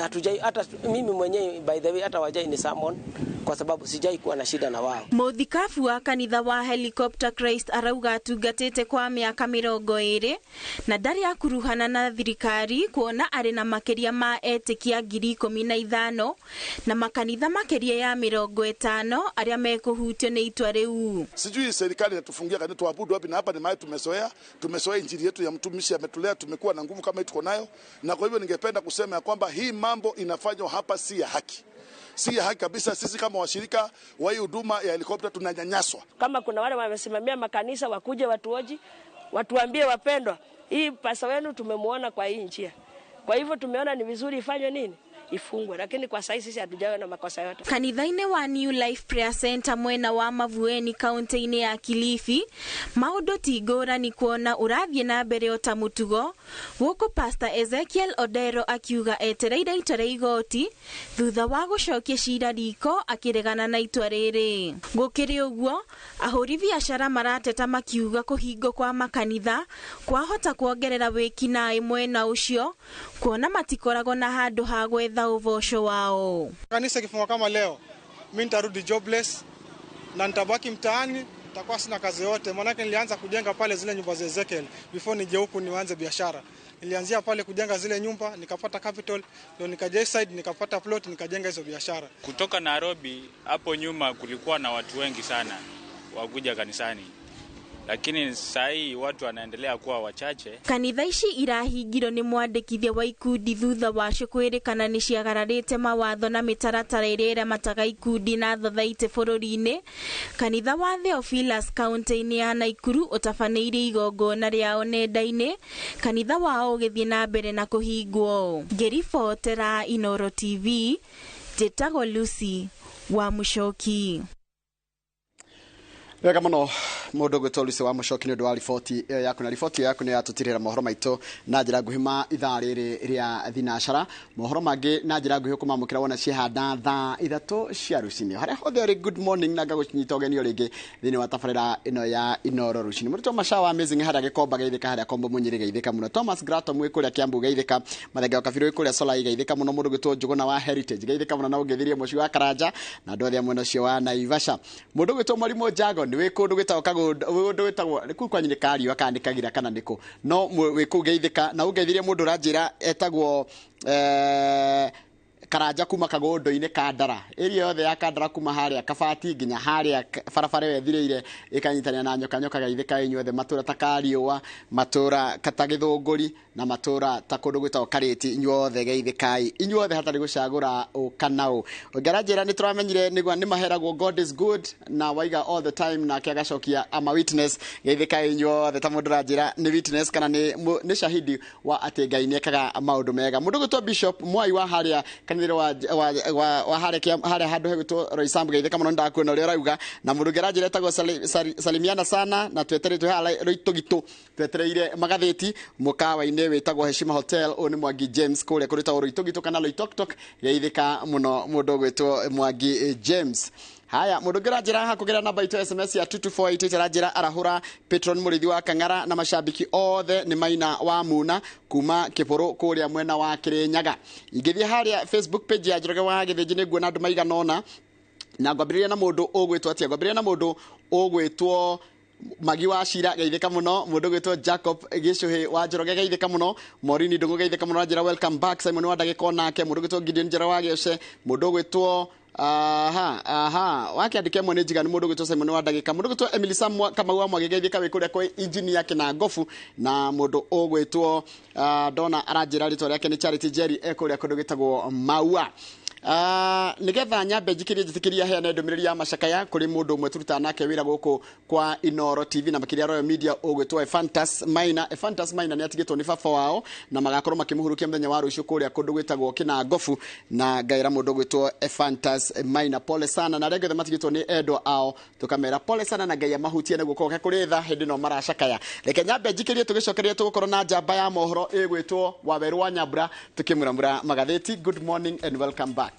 hatujawahi, hata mimi mwenyewe by the way hata wajai ni summon kwa sababu sijai kuwa na shida na wao. Mũthikabu wa kanitha wa Helicopter Christ arauga atungatĩte kwa mĩaka 20 na ndarĩ akuruhana na thirikari kuona arĩ na makĩria ma etĩkia 15,000 na makanitha makĩria ya 50 arĩa mekũhutio nĩ itua rĩu.
Sijui serikali inatufungia kanisa tuabudu wapi, na hapa ni mahali tumezoea injili yetu ya mtumishi ametulea, tumekuwa na nguvu kama hii tuko nayo, na kwa hivyo ningependa kusema ya kwamba hii mambo inafanywa hapa si ya haki. Si ya haki kabisa. Sisi kama washirika wa hii huduma ya helikopta tunanyanyaswa.
Kama kuna wale wamesimamia makanisa wakuje watuoji, watuambie wapendwa, hii pasa wenu tumemuona kwa hii njia. Kwa hivyo tumeona ni vizuri ifanywe nini? Ifungwe, lakini kwa sasa sisi hatujawa na makosa yote. Kanitha-inĩ wa New Life Prayer Center mwena wa Mavueni kaunti-inĩ ya Kilifi, maũndũ ti ngũrani kuona ũrathiĩ na mbere o ta mũtugo, gũkũ Pastor Ezekiel Odero akiuga etereire itua rĩa igoti thutha wa gũcokia cira riko akĩregana na itua rĩrĩ. Gũkĩrĩ ũguo, ahũri biacara marateta makiuga kũhingwo kwa makanitha kwahota kuongerera wĩkinaĩ mwena ũcio kuona matikoragwo na handũ ha gwetha uvosho wao.
Kanisa kifungwa kama leo, mimi nitarudi jobless na nitabaki mtaani, nitakuwa sina kazi yote. Maana nilianza kujenga pale zile nyumba za Ezekiel before nije huku nianze biashara. Nilianzia pale kujenga zile nyumba, nikapata capital, ndio nikaja side nikapata plot, nikajenga hizo biashara.
Kutoka Nairobi hapo nyuma kulikuwa na watu wengi sana wakuja kanisani. Lakini sasa hii watu wanaendelea kuwa wachache.
Kanitha ici irahingiro ni mwandikithia wa ikundi thutha wa kwirikana ni ciagararite mawatho na mitaratara iria mataga ikundi na thothaite bururi-ini. Kanitha wa Theophilus kaunti-ini ya Nakuru utafanĩire igongona riao nenda-ini, kanitha wao ũgĩthiĩ na mbere na kũhingwo. Ngĩribotera Inooro TV, njĩtagwo Lucy wa Muchoki.
Wega muno mundu gwitwo Lucy wa Muchoki ni undu wa riboti yaku, na riboti yaku ni yatutirira mohoro maito na njira nguhima ithaa riri ria thinashara. Mohoro mangi na njira nguhi kumamukira wona ciehanda thaa 3 cia rucini. Haria hothe ri good morning na ngagunyita ugenio ringi thini wa tabarira ino ya Inooro rucini. Murito mashawa amazing haria gikomba geithika haria kombo munyiri geithika muno. Thomas Grato mwikuria Kiambu geithika, mathenge wa Kabiru ikuria Solai geithika muno, mundu gwitwo Njuguna wa Heritage geithika muno na ugithirie muci wa Karanja na ndothia mwena cio wa Naivasha. Mundu gwitwo Mwalimu Jago ni wikundu gwitagwo kagundu gwitagwo ku kwanyine kari wakandikagira kana niko no wikugeithika na ugeithirie mundu ranjira etagwo Karanja kuma kagondo-ini Kandara area yothe ya Kandara kuma haria Kabati nginya haria barabara wethireire ikanyitania na nyoka geithika inyuothe matura takariwa matura katagithunguri na matura takundu gwitagwo Kariti inyuothe geithikai inyuothe hatari gucagura ukanau ngaranjira ni turamenyire nigwa ni maheragwo God is good na waiga all the time na kiagacokia ama witness geithikai inyuothe ta mundu ranjira ni witness kana ni shahidi wa ati Ngai nekaga maundu mega. Mundu gwitwo Bishop Mwai wa haria wa haria handu hegutwo Roysambu geithika muno ndakuona uria rauga na mundu ngeranjira etagwo salimiana sana na twetereitwe hala roitugitu twetereire magathĩti mukawa-ini witagwo Heshima Hotel oni Mwangi James kuria kurita roitugitu kana Loitoktok geithika muno mundu gwitwo Mwangi James. Haya mundu ngeranjira hakugera namba ito SMS ya 224 iteranjira arahura Petron Murithi wa Kang'ara na mashabiki othe ni Maina wa Muna kuma Kipuru kuria mwena wa Kirinyaga. Ingithia haria Facebook page ya Njoroge wa Githinji ni nguona andu maiganona na ngwambiriria na mundu ugwitwo atia ngwambiriria na mundu ugwitwo Magi wa Shira geithika muno, mundu gwitwo Jacob Gicuhi wa Njoroge geithika muno, Morini Ndungu geithika muno njira welcome back Simon wa Ndagiko nake mundu gwitwo Gideon Njira wa Giuce mundu gwitwo wakiandike mwe njiga ni mundu gwitwo Simon wa Ndagika mundu gwitwo Emily Sam kama wa mwageithika wikuria kwa injini yake na ngofu na mundu ugwitwo Dona aranjira ritwa yake ni Charity Jerry ekuria kundu gitagwo Maua. Nigetha nyambe njikirie njitikiria heana ndumiriri ya macakaya kuri mundu umwe turuta nake wira guku kwa Inooro TV na makiria Royal Media ugwitwo Fantas Maina ni atigitwo ni baba wao na magakorwo makimuhurukia muthenya wa rucio kuria kundu gwitagwo kina ngofu na gaira mundu gwitwo Fantas Maina. Pole sana na regothe matigitwo ni endwa ao tukamera pole sana na Ngai amahutie neguo koke kuri tha hindi no maracakaya. Reke nyambe njikirie tugicokeria tugukorwo na njamba ya mohoro igwitwo Waweru wa Nyambura tukimuramura magathĩti. Good morning and welcome back.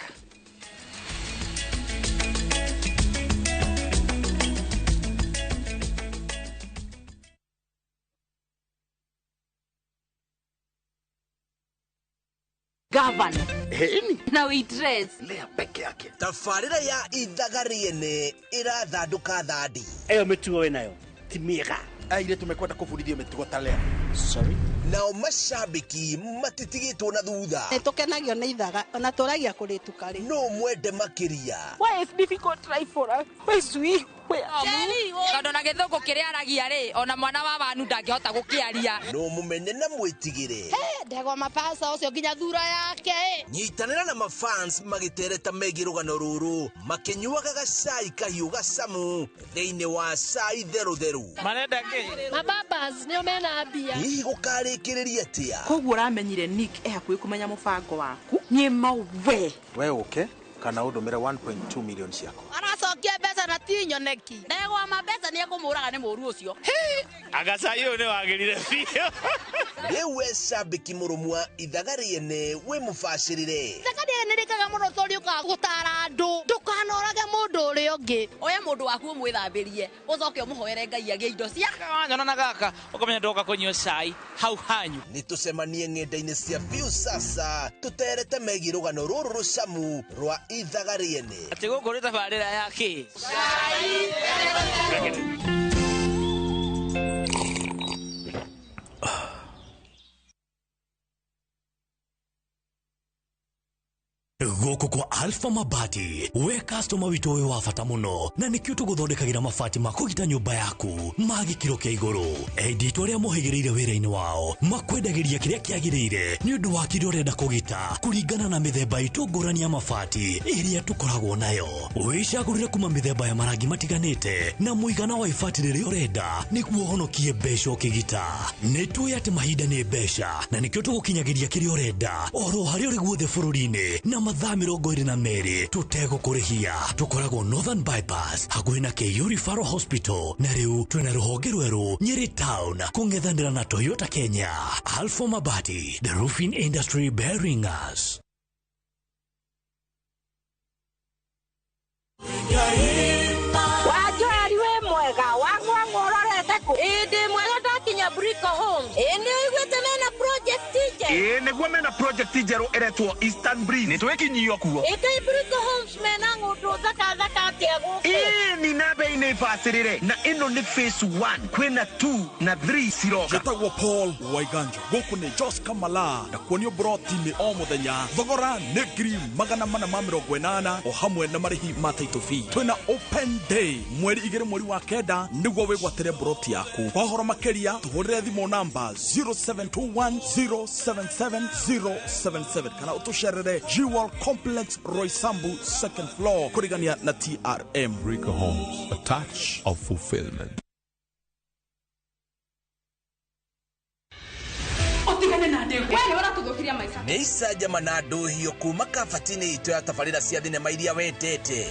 Governor.
Heni.
Na waitress.
Lea peke yake. Tafarira ya ithagariene irathanduka thandi.
Eyo mitugo we nayo. Timiega.
Aire tumekwenda kufundithio mitugo ta leo. Sorry. Nao mashabiki matitigitwo na thutha.
Nitukenagio na ithaga ona turagia kuritukari.
No mwende makiria.
Why is difficult try for us? Why sweet?
Tondu na githungu kiria aragia ri ona mwana wa wanu ndangihota gukiaria.
No mumenye na mwitigire.
Ndegwa mapasa ucio nginya thura yake.
Nyitanira na mafans magitereta megi rugano ruru makinyuaga gacai kahiu gacamu thiini wa cai theru.
Marenda ki? Mababas ni omena mbia.
Hihi gukarikiriria atia?
Koguo uramenyire Nick hakuhi kumenya mubango waku. Ni mauwe.
We uke kana udumire 1.2 million ciako.
Aracokia mbeca na tinyo neki. Ndegwa mabesa ni ekumuraga ni muru ucio.
Agacayo ni wagirire biyo.
Yewe shabiki murumwa ithagariene we mufashirire.
Ithagariene rikaga muno tori uka gutara andu. Ndukanorage mundu uri ungi.
Oya mundu waku umwithambirie ucoke umuhoere Ngai agie indo cia.
Nyona na gaka ukamenya ndoka kunywa cai hau hanyu.
Nitucemanie ng'enda-ini cia view sasa tuterete megi rugano ruru rucamu rwa ithagariene.
Ati guku ri tabarira yake. Cai.
kwa Alpha Mabati. We customer wito we wafata muno na nikio tuguthondekagira mabati makugita nyumba yaku magi kiro kia iguru. Editwo ria muhigireire wira-ini wao makwendagiria kiria kiagirire ni undu wa kiria urenda kugita kuringana na mithemba itu ngurani ya mabati iria tukoragwo nayo. Wicagurire kuma mithemba ya marangi matiganite na muigana wa ibati riria urenda niguo honokie mbeca ukigita. Nitui ati mahinda ni mbeca na nikio tugukinyagiria kiria urenda oro haria uri guothe bururi-ini na mathaa 22 tutegũkũrĩhia. Tukoragwo Northern Bypass hakuhĩ na KU Referral Hospital na riu twina ruhonge rweru Nyeri Town kung'ethanĩra na Toyota Kenya. Alpha Mabati, the roofing industry bearing us.
Wajari we mwega wangwa ngororete ku indi mwega takinya Nyambura home indi igwete mena project ije
niguo mena project ije eretwo Eastern Breeze nitwekinyio kuo
Nyambura homes mena ngudu thaka atia guku
ni nabe ine fasirire na ino ni phase 1 kwina 2 na 3 siroga
jetagwo Paul Waiganjo guku ni Jos Kamala na kuonio broti ni o muthenya thogora ni ngiri 480 o hamwe na marihi ma title fee. Twina open day mweri 2 mweri wa kenda niguo wigwatire broti yaku. Kwa horo makeria tuhurire thimo namba 0721077077 kana utusherere Jewel Complex Roysambu second floor kurigania na TRM.
Rico Homes, a touch of fulfillment.
Neisa jamana nduhio kuma kafatini ito ya tafarira cia thinema iria wendete.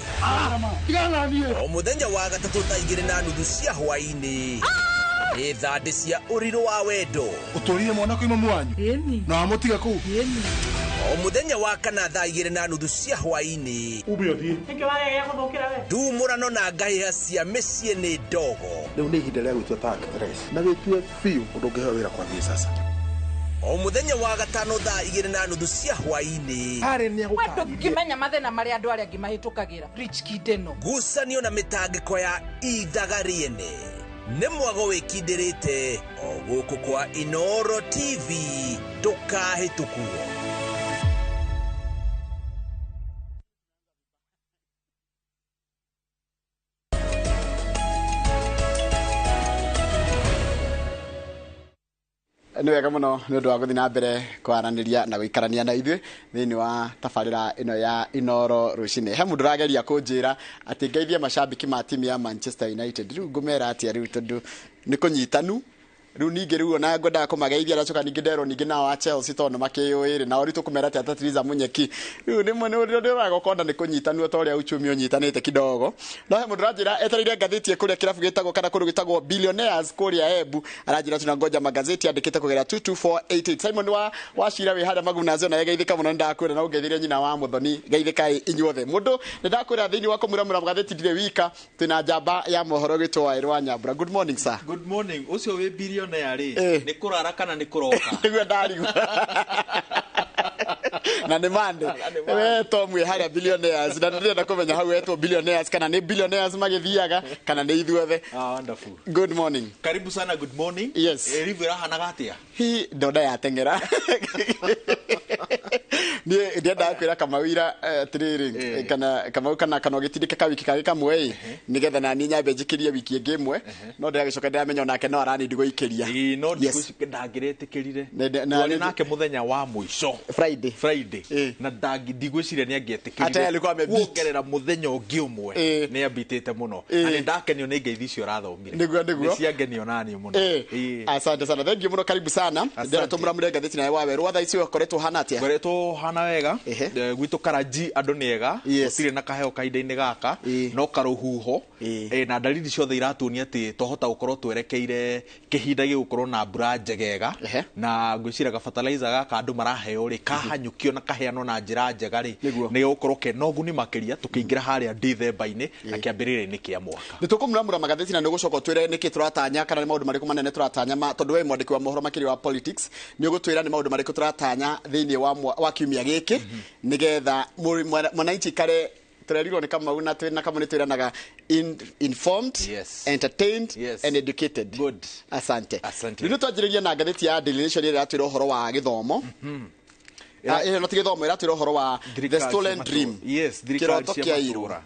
O muthenya wa gatatu thaa 2:30 cia hwaini. Ni thande cia uriro wa wendo.
Utorire mwana kwa imamu wanyu na amutiga ku.
O muthenya wa kana thaa 2:30 cia hwaini.
Ubiothie
Ndumurano na ngahia cia mĩciĩ nĩ ndogo.
Leo ni ihinda rĩa gũtua tax na wĩtue biũ ũndũ ũngĩheo wĩra kwa thĩ sasa.
O muthenya wa gatano thaa 2:30 cia hwaini.
Wendo ngimenya mathina maria andu aria ngimahitukagira Rich Kideno.
Ngucanio na mitangiko ya idagariene nĩ mwago wĩkindĩrĩte o gũkũ kwa Inooro TV ndũkahĩtũkuo.
Nĩ wega mũno nĩ ũndũ wa gũthiĩ na mbere kwaranĩria na gũikarania na ithuĩ thĩinĩ wa tabarĩra ĩno ya Inooro rũcinĩ. He mũndũ ũrageria kũnjĩra atĩ ngeithie macambiki ma timu ya Manchester United. Rĩu ngũmera atĩa rĩu tondũ nĩ kũnyitanu riu ningĩ riu ona ngwenda kũmageithia aracoka ningĩ nderwo ningĩ nao wa Chelsea tondũ makĩyũĩrĩ na ũritũ kũmera atĩ atatiriza Munyeki riu nĩ ũraga ũkonda nĩ kũnyitanio ta ũrĩa uchumi ũnyitanĩte kidogo. No he mũndũ ũranjĩra etereire ngathĩti kũrĩa kĩrabu gĩtagwo kana kũrĩa gĩtagwo Billionaires kũrĩa Embu aranjĩra tunangoja magathĩti andĩkĩte kũgera 22488. Simon wa Shira wĩ harĩa Maguna Zona yegeithĩka mũno ndakwĩra na ũngeithĩre nyina wa Muthoni geithĩka inyuothe mũndũ nĩndakwĩra thĩinĩ wa Kũmuramura magathĩti ndirĩ wika twĩna njamba ya mohoro gĩtwa Waweru wa Nyambura. Good morning sir.
Good morning. Ucio wĩ billionaire ni kurara kana ni kuroka
niguo ndarigwo na nĩ mande we tomwe harĩa Billionaires na ndĩrenda kũmenya hau etwo Billionaires kana nĩ Billionaires magĩthiaga kana nĩ ithuothe.
Wonderful.
Good morning.
Karibu sana. Good morning.
Yes.
Rivera hanaga atia
hi ndoda ya tengera ndienda kwĩra Kamawira training kana gĩtindĩke ka wiki kagĩ kamwe nĩgetha na niĩ nyambe njĩkĩrie wiki ĩngĩ ĩmwe no ndĩragĩcoka ndĩramenya onake no aranindi gũikĩria
no ndangĩretĩkĩrire twarĩ nake mũthenya wa mũico Friday na ndigwĩciria nĩ angĩetĩkĩrire kuongerera mũthenya ũngĩ ũmwe nĩ ambitĩte mũno na nĩ ndakenio nĩ ngeithi icio ũrathomire nĩ ciangenio nani mũno.
Asante sana, thank you mũno, karibu sana. Ndĩra tũmuramure ngathĩti nawe Waweru watha icio ũkoretwo hana atĩa?
Ngoretwo hana wega gwitũ Karaji andũ nĩ ega gũtirĩ na kaheo kahinda-inĩ gaka no karũhuho na dalili ciothe iratuonia atĩ tohota gũkorwo twerekeire kĩhinda gĩgũkorwo na mbura njegega na ngwĩciria fertilizer gaka andũ maraheo rĩ kahanyũkio na kaheanwo na njĩra njega rĩ nĩ gũkorwo kena ũguni makĩria tũkĩingĩra harĩa December-inĩ na kĩambĩrĩria-inĩ kĩa mwaka.
Nĩ tũkũmuramura magathĩti na nĩ gũcoka twĩre nĩkĩ tũratanya kana nĩ maũndũ marĩkũ manene tũratanya tondũ we mwandĩki wa mohoro makĩria wa politics nĩ ũgũtwĩra nĩ maũndũ marĩkũ tũratanya thĩinĩ wa kiumia gĩkĩ nĩgetha mwananchi kare tũrerirwo nĩ Kamau na twĩna kamwe nĩ twĩranaga informed, entertained and educated.
Good.
Asante. Rĩu twanjĩrĩria na ngathĩti ya Devolution ĩrĩa yatwĩra ũhoro wa gĩthomo. no tigithomo iratwira horo wa the stolen dream.
Yes, thirikari cia matura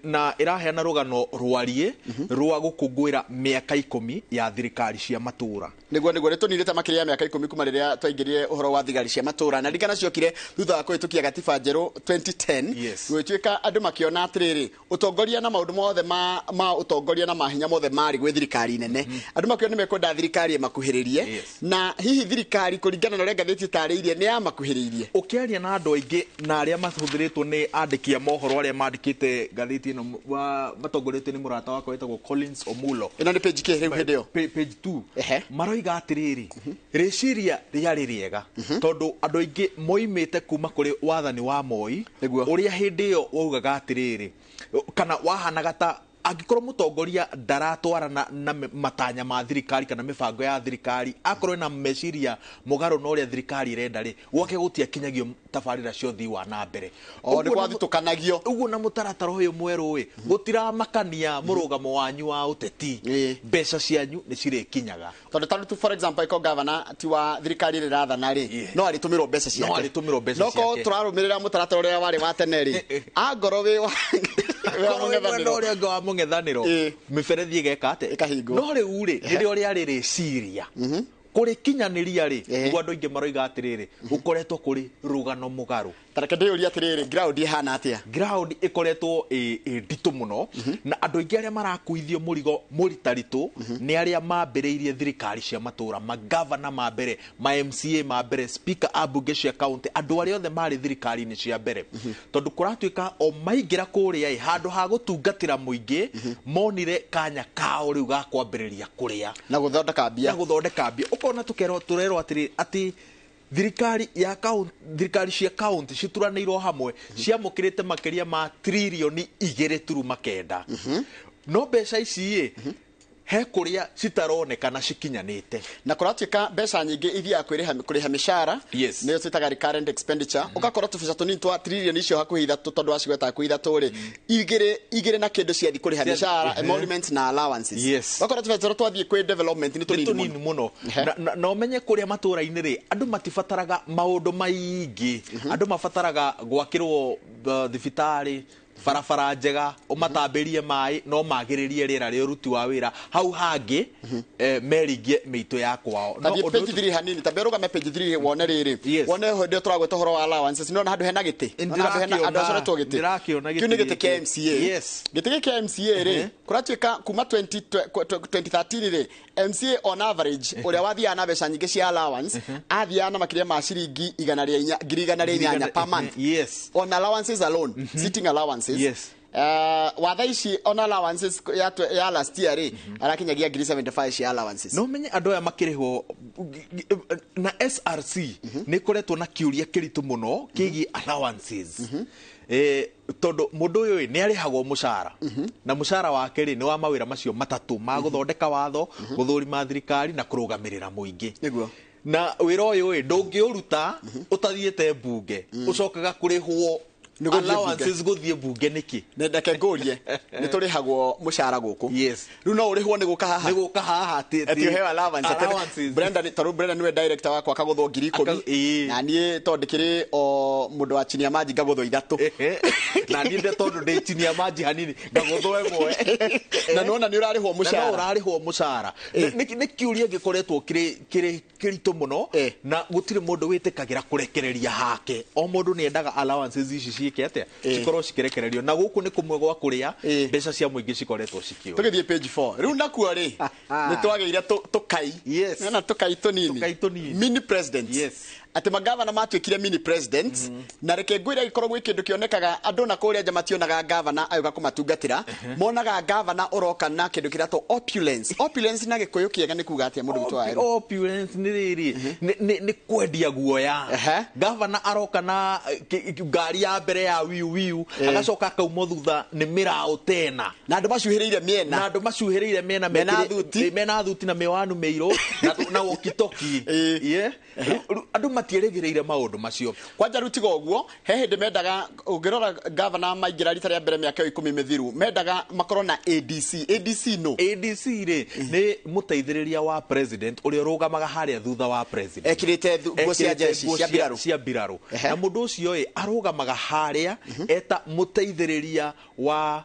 na iraheana rugano rwarie rwa gukungwira miaka 10 ya thirikari cia matura.
Niguo ritunirite makiria miaka 10 kuma riria twaingirire uhoro wa thigari cia matura na ndigana ciokire thutha wa kuhitukia gatiba njeru 2010 gwituika andu makiona atiriri utongoria na maundu mothe ma utongoria na mahinya mothe mari gwe thirikari nene andu makiona nimekwenda thirikari makuhiririe na hihi thirikari kuringana na ngathĩti tarĩirie ni ya makuhiririe.
Ukiaria na andu aingi na aria mahuthiritwo ni andiki a mohoro aria mandikite ngathĩti ino matongorete ni murata wako wetagwo Collins Omulo.
Ino ni page ke riu hendio
page 2 maroiga atiriri reciria riari riega tondu andu aingi moimite kuma kuri wathani wa Moi uria hindi iyo waugaga atiriri kana wahanaga ta angikorwo mutongoria ndaratwarana na matanya ma thirikari kana mibango ya thirikari akorwo na meciria mugaru no ria thirikari irenda ri woke gutia kinyagio tabarira cio thi wa na mbere
o ni kwathitukanagio
uguo na mutaratara uyu mweru wi gutira makania murugamo wanyu wa uteti mbeca cianyu ni cirekinyaga
tondu tandu for example iko governor ti wa thirikari ri rathana ri no aritumirwo mbeca ciake no ko turarumirira mutaratara uria wari wa tene ri angoro wi wa
mungethaniro miberethi igeka ate no riu ri ririo riari riciria kuri kinyaniria ri andu aingi maroiga atiriri ukoretwo kuri rugano mugaru
tareke ndiyuria atiriri ground ihana atia
ground ikoretwo nditu muno na andu aingi aria marakuithio murigo muritaritu ni aria mambiriirie thirikari cia matura magavana mambere ma MCA mambere speaker abunge cia county andu aria othe mari thirikari ni cia mbere tondu kuratuika o maingira kuria handu ha gutungatira muingi monire kanya kao riu ga kwambiriria kuria
na guthondeka
mbia ukona turerwo ati thirikari ya thirikari cia county cituranĩirwo hamwe ciamũkĩrĩte makiria ma trilioni 2.9 no mbeca ici he kuria citaronekana cikinyanĩte
na kuratuika mbeca nyingi ithia kuriha mishara niyo twitaga recurrent expenditure ugakorwo tubeca tunini twa trilioni icio hakuhi 3 tondu wacigweta ku 3 ri igire na kindu cia kuriha mishara emoluments na allowances ugakorwo tubeca twathie kwi development ni tunini
muno na umenye kuria matura-ini ri andu matibataraga maundu maingi andu mabataraga gwakirwo thibitari farafara njega umatambirie mai no magiririe rira ri uruti wa wira hau hangi meringie miito ya kwao
no page 3 hanini taberuga me page 3 wone riri wone hondo turagweta horo wa allowances no handu hena giti no handu hena andu acoretwo giti kiuni giti kia MCA giti kia MCA ri kuratuika kuma 2013 ri MCA on average uria wathia na beca nyingi cia allowance athia na makiria ma ciringi 100 per month on allowances alone sitting allowances watha ici on allowances ya last year ri arakinyagia 75 cia allowances
no menye andu aya makirihwo na SRC ni koretwo na kiuria kiritu muno kigi allowances tondu mundu uyu ni arihagwo mushara na mushara wake ri ni wa mawira macio matatu ma guthondeka watho guthurima thirikari na kurugamirira muingi
niguo
na wira uyu ndungiuruta utathiete bunge ucokaga kurihwo allowances guthie bunge niki
ndeke ngurie ni turihagwo mushara guku riu no urihwo ni guka haha ati hewa allowances Brenda niwe director wakwa akaguthwo 10,000 na nie tondikiri o mundu wa chini ya maji ngaguthwo 3
na nie nde tondu ndi chini ya maji hanini ngaguthwo emwe
na nona ni urarihwo mushara
na urarihwo mushara ni kiuria gikoretwo kiritu muno na gutire mundu witikagira kurekereria hake o mundu ni endaga allowances ici ciike atia cikorwo cikirekererio na guku ni kumwe gwa kuria mbeca cia muingi cikoretwo cikio
tugithie page 4 riu nakuo ri ni twageire tukai na tukai tunini mini president ati magavana matwikire mini president na reke ngwira gikorwo gwi kindu kionekaga andu na kuria nja mationaga gavana ayuga kumatungatira monaga gavana uroka na kindu kirato opulence na gikuyu kiega ni kuga atia mundu gitu wa
opulence ni riri ni kwendia guoya gavana aroka na ngari ya mbere ya wiu agacoka akauma thutha ni mirao tena
na andu macuhiriire miena
mena thuti na miwanu meiro na wokitoki andu matieregereire maundu macio
kwanja rutiga uguo he hindi mendaga ungirora governor maingira rita ria mbere miaka 10 mithiru mendaga makorwo na ADC no
ADC ri ni muteithiriria wa president uri rugamaga haria thutha wa president
ekirite nguo cia jeshi
cia mbiraru na mundu ucio arugamaga haria eta muteithiriria wa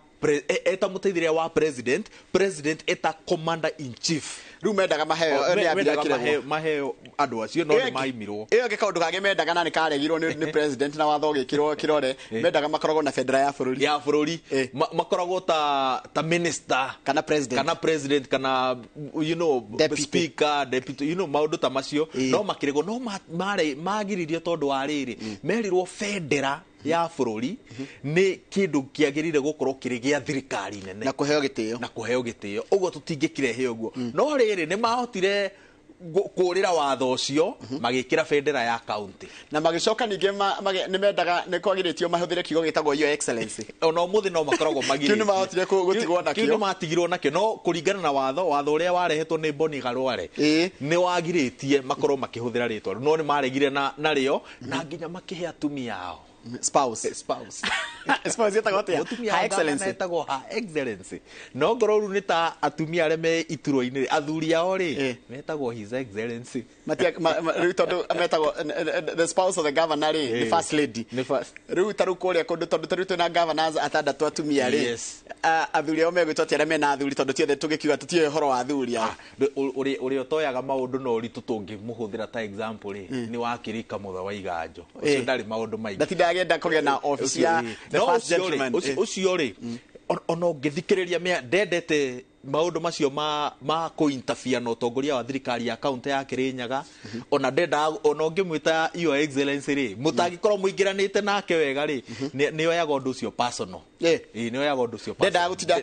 president eta commander in chief
riu mendaga
maheo andu acio no ni maimirwo
iyo gikaundu kage mendaga na ni karegirwo ni president na watho gikirwo kirore mendaga makoragwo na federal ya bururi
makoragwo ta minister
kana
president kana speaker deputy maundu ta macio no makirego no magiririo tondu wa riri merirwo federal ya bururi ni kindu kiagirire gukorwo kiri gia thirikari nene
na kuheo gitio
uguo tutingĩkirehe uguo no riri ni mahotire kurira watho ucio magikira federal ya county
na magicoka ninge ni mendaga ni kwagiritio mahuthire kigo gitagwo your excellency
ona umuthi no makoragwo magiri
kinu mahotire gutigwo nakio
kinu matigirwo nakio no kuringana na watho uria warehetwo ni Boni Garware ni wagiritie makorwo makihuthira ritwa no ni maregire na rio na nginya makihe atumia ao
spouse yetagwo atia
ha excellency no ngororu ni ta atumia arĩa me ituro-inĩ athuri ao ri metagwo his excellency
riu tondu metagwo the spouse of the governor ri the first lady riu taru kuria kundu tondu taru twina governors atandatu atumia ri athuri ao megwitwo ti arĩa mena athuri tondu tiothe tugikiuga tutiwe horo wa athuri
uri otoyaga maundu no ritu tungimuhuthira ta example ri ni wakirika mutha wa iganjo ucio ndari maundu maingi
agenda kugea na office ya the first gentleman
ucio ri ono ngithikiriria ndendete maundu macio ma kuinterfere na utongoria wa thirikari ya county ya Kirinyaga ona ndenda ona ngimwita your excellency ri mutagikorwo muingiranite nake wega ri ni oyaga undu ucio personal ni oyaga undu ucio
ndenda gutinda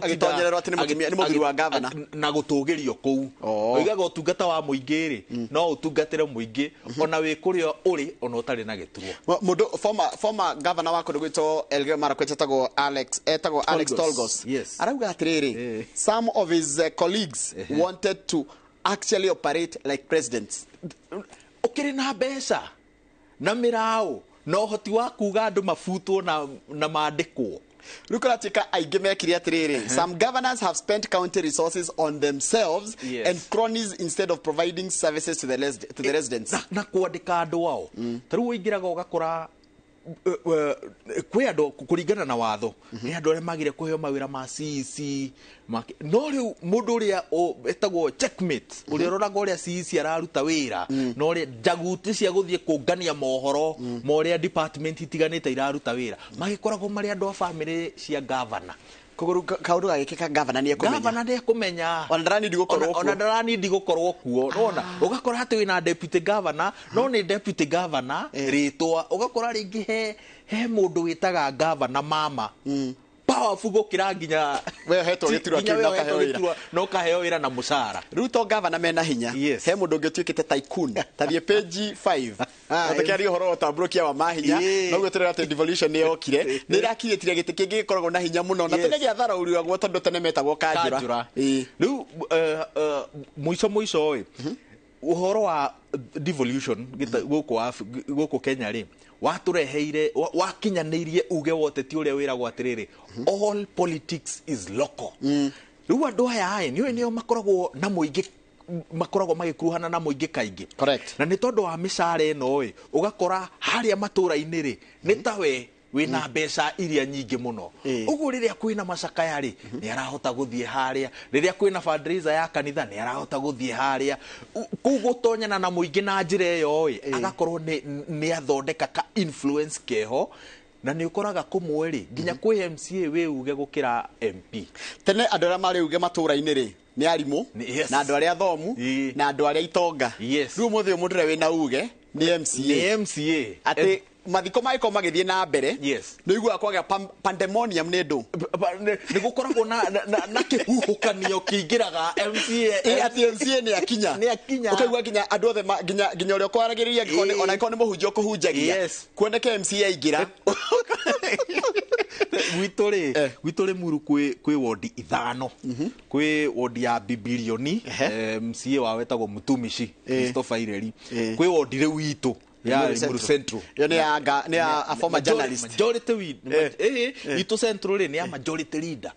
agitonyererwo ati ni mutumia ni muthuri wa governor
na gutugirio kuu oigaga utungata wa muingi ri no utungatire muingi ona wi kurio uri ona utari na gituo
mundu former governor wa Kũmuramura Elgeyo Marakwet etagwo Alex Tolgos arauga atiriri some of his colleagues wanted to actually operate like presidents.
Ukiri na mbeca na mirao no hoti wa kuga andu mafutwo na maandikwo
Rukuratika aige mekiri atiriri some governors have spent county resources on themselves and cronies instead of providing services to the residents
na kuandika andu wao taru wingiraga ugakora kwe andu kuringana na watho ni andu aria magire kuheo mawira ma CC no riu mundu uria etagwo checkmate uria roraga uria CC araruta wira no uria jaguti cia guthie kungania mohoro mo uria department itiganite iraruta wira magikoragwo mari andu a family cia governor
kuguru kaundu gagikika governor
ni kumenya
ona
ndarani ndigukorwo kuo nona ugakora hati wina deputy governor no ni deputy governor ritwa ugakora ringi he mundu witaga governor mama powerful gukira nginya
we hetwo gitirwa
no kaheo wira na musara
ruto governor mena hinya he mundu ngituikite tycoon tathie page 5 atakiari horo utabrokia wa mahinya no gweterera ati devolution ni yokire ni rakinyitire giti kingi gikoragwo na hinya muno na tene gia thara uri wagwo tondu tene metagwo kanjura
riu muico oi uhoro wa devolution guku Kenya ri watureheire wakinyanirie uge wote ti uria wira gwatiriri all politics is local riu andu aya nio makoragwo na muingi makoragwo magikuruhana na muingi kaingi na ni tondu wa mishara ino ugakora haria matura-ini ri ni tawe wina mbeca iria nyingi muno uguo riria kwina macakaya ri ni arahota guthie haria riria kwina fundraiser ya kanitha ni arahota guthie haria kugutonyana na muingi na njira iyo agakorwo ni athondeka ka influence keho na ni ukoraga kumwe nginya kwi MCA we uge gukira MP
tene andu aria mari uge matura-ini ri ni arimu na andu aria thomu na andu aria itonga riu muthi umundire wina uge ni MCA ati mathiko maiko magithie na mbere no igua kwagya pandemonium ni ndu
ni gukoragwo na kihuhukanio kiingiraga MCA
ati MCA ni akinya ukaigua nginya andu othe nginya uria kwaragiriria ngikoni ona ikoni muhunjio kuhunjagia kuoneke MCA ingira
gwitå muru kwä wodi ithano kwä wodi ya bibilioni MCA wa wetagwo Mutumishi Christopher Ireri kwä wodi rä witå ya Muru Central
ni a former journalist
majority witå Central ni ya majority leader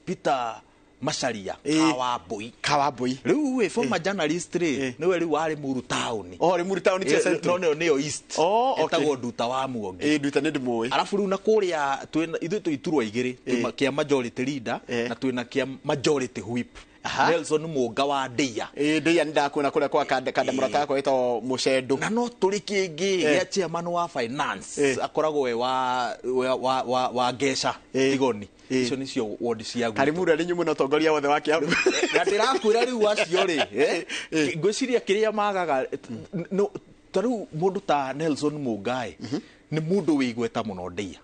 Peter Macharia Kawaboi riu former journalist niwe riu wari Muru town
Muru town tia Central
no neo east etagwo Nduta wa Muongi
Nduta ni ndimoi
arafu riu na kuria ithu tuiturwa igiri kia majority leader na twina kia majority whip Nelson Muga wa Ndia
Ndia ndakuona kuria kwa kada murata wako etwo Mucendu
na no turi kingi ya chairman wa finance akoragwo we wa Gesha Igoni icio nicio ward cia
gutu Karimura ni nyumu no tongoria wothe wa Kiambu
na ndirakwira riu acio ri ngwiciria kiria magaga no taru mundu ta Nelson Mugai ni mundu wigweta muno Ndia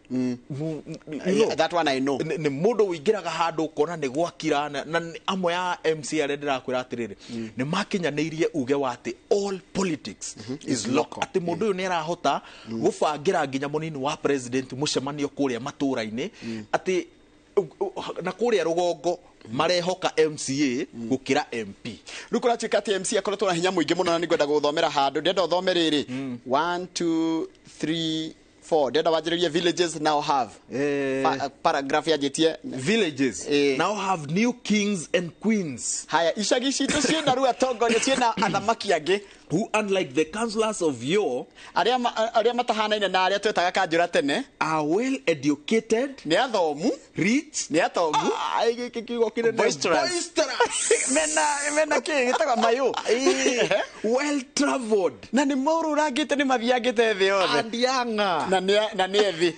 that one I know
ni mundu wingiraga handu ukona ni gwakira na amwe ya MCA ndirakwira atiriri ni makinyanirie uge wati all politics is local ati mundu uyu ni arahota gubangira nginya munini wa president mucemanio kuria matura-ini ati na kuria rugongo marehoka MCA gukira MP
rukura chikati MCA akoretwo na hinya muingi muno na ningwenda guthomera handu ndenda uthome riri 1 2 3 4 ndenda wanjiririe villages now have paragraph ya jetie
villages now have new kings and queens
haya icagi citu ciina ru atongoria ciina athamaki angi
who unlike the councillors of yore
aria matahanaine na aria twetaga kanjura tene
are well educated
ni athomu
rich
ni atongu
kigo kire
boisterous mena gitagwa mayo
well traveled
na ni moru rangite ni mathiangite thi yothe
andianga
na ni ethi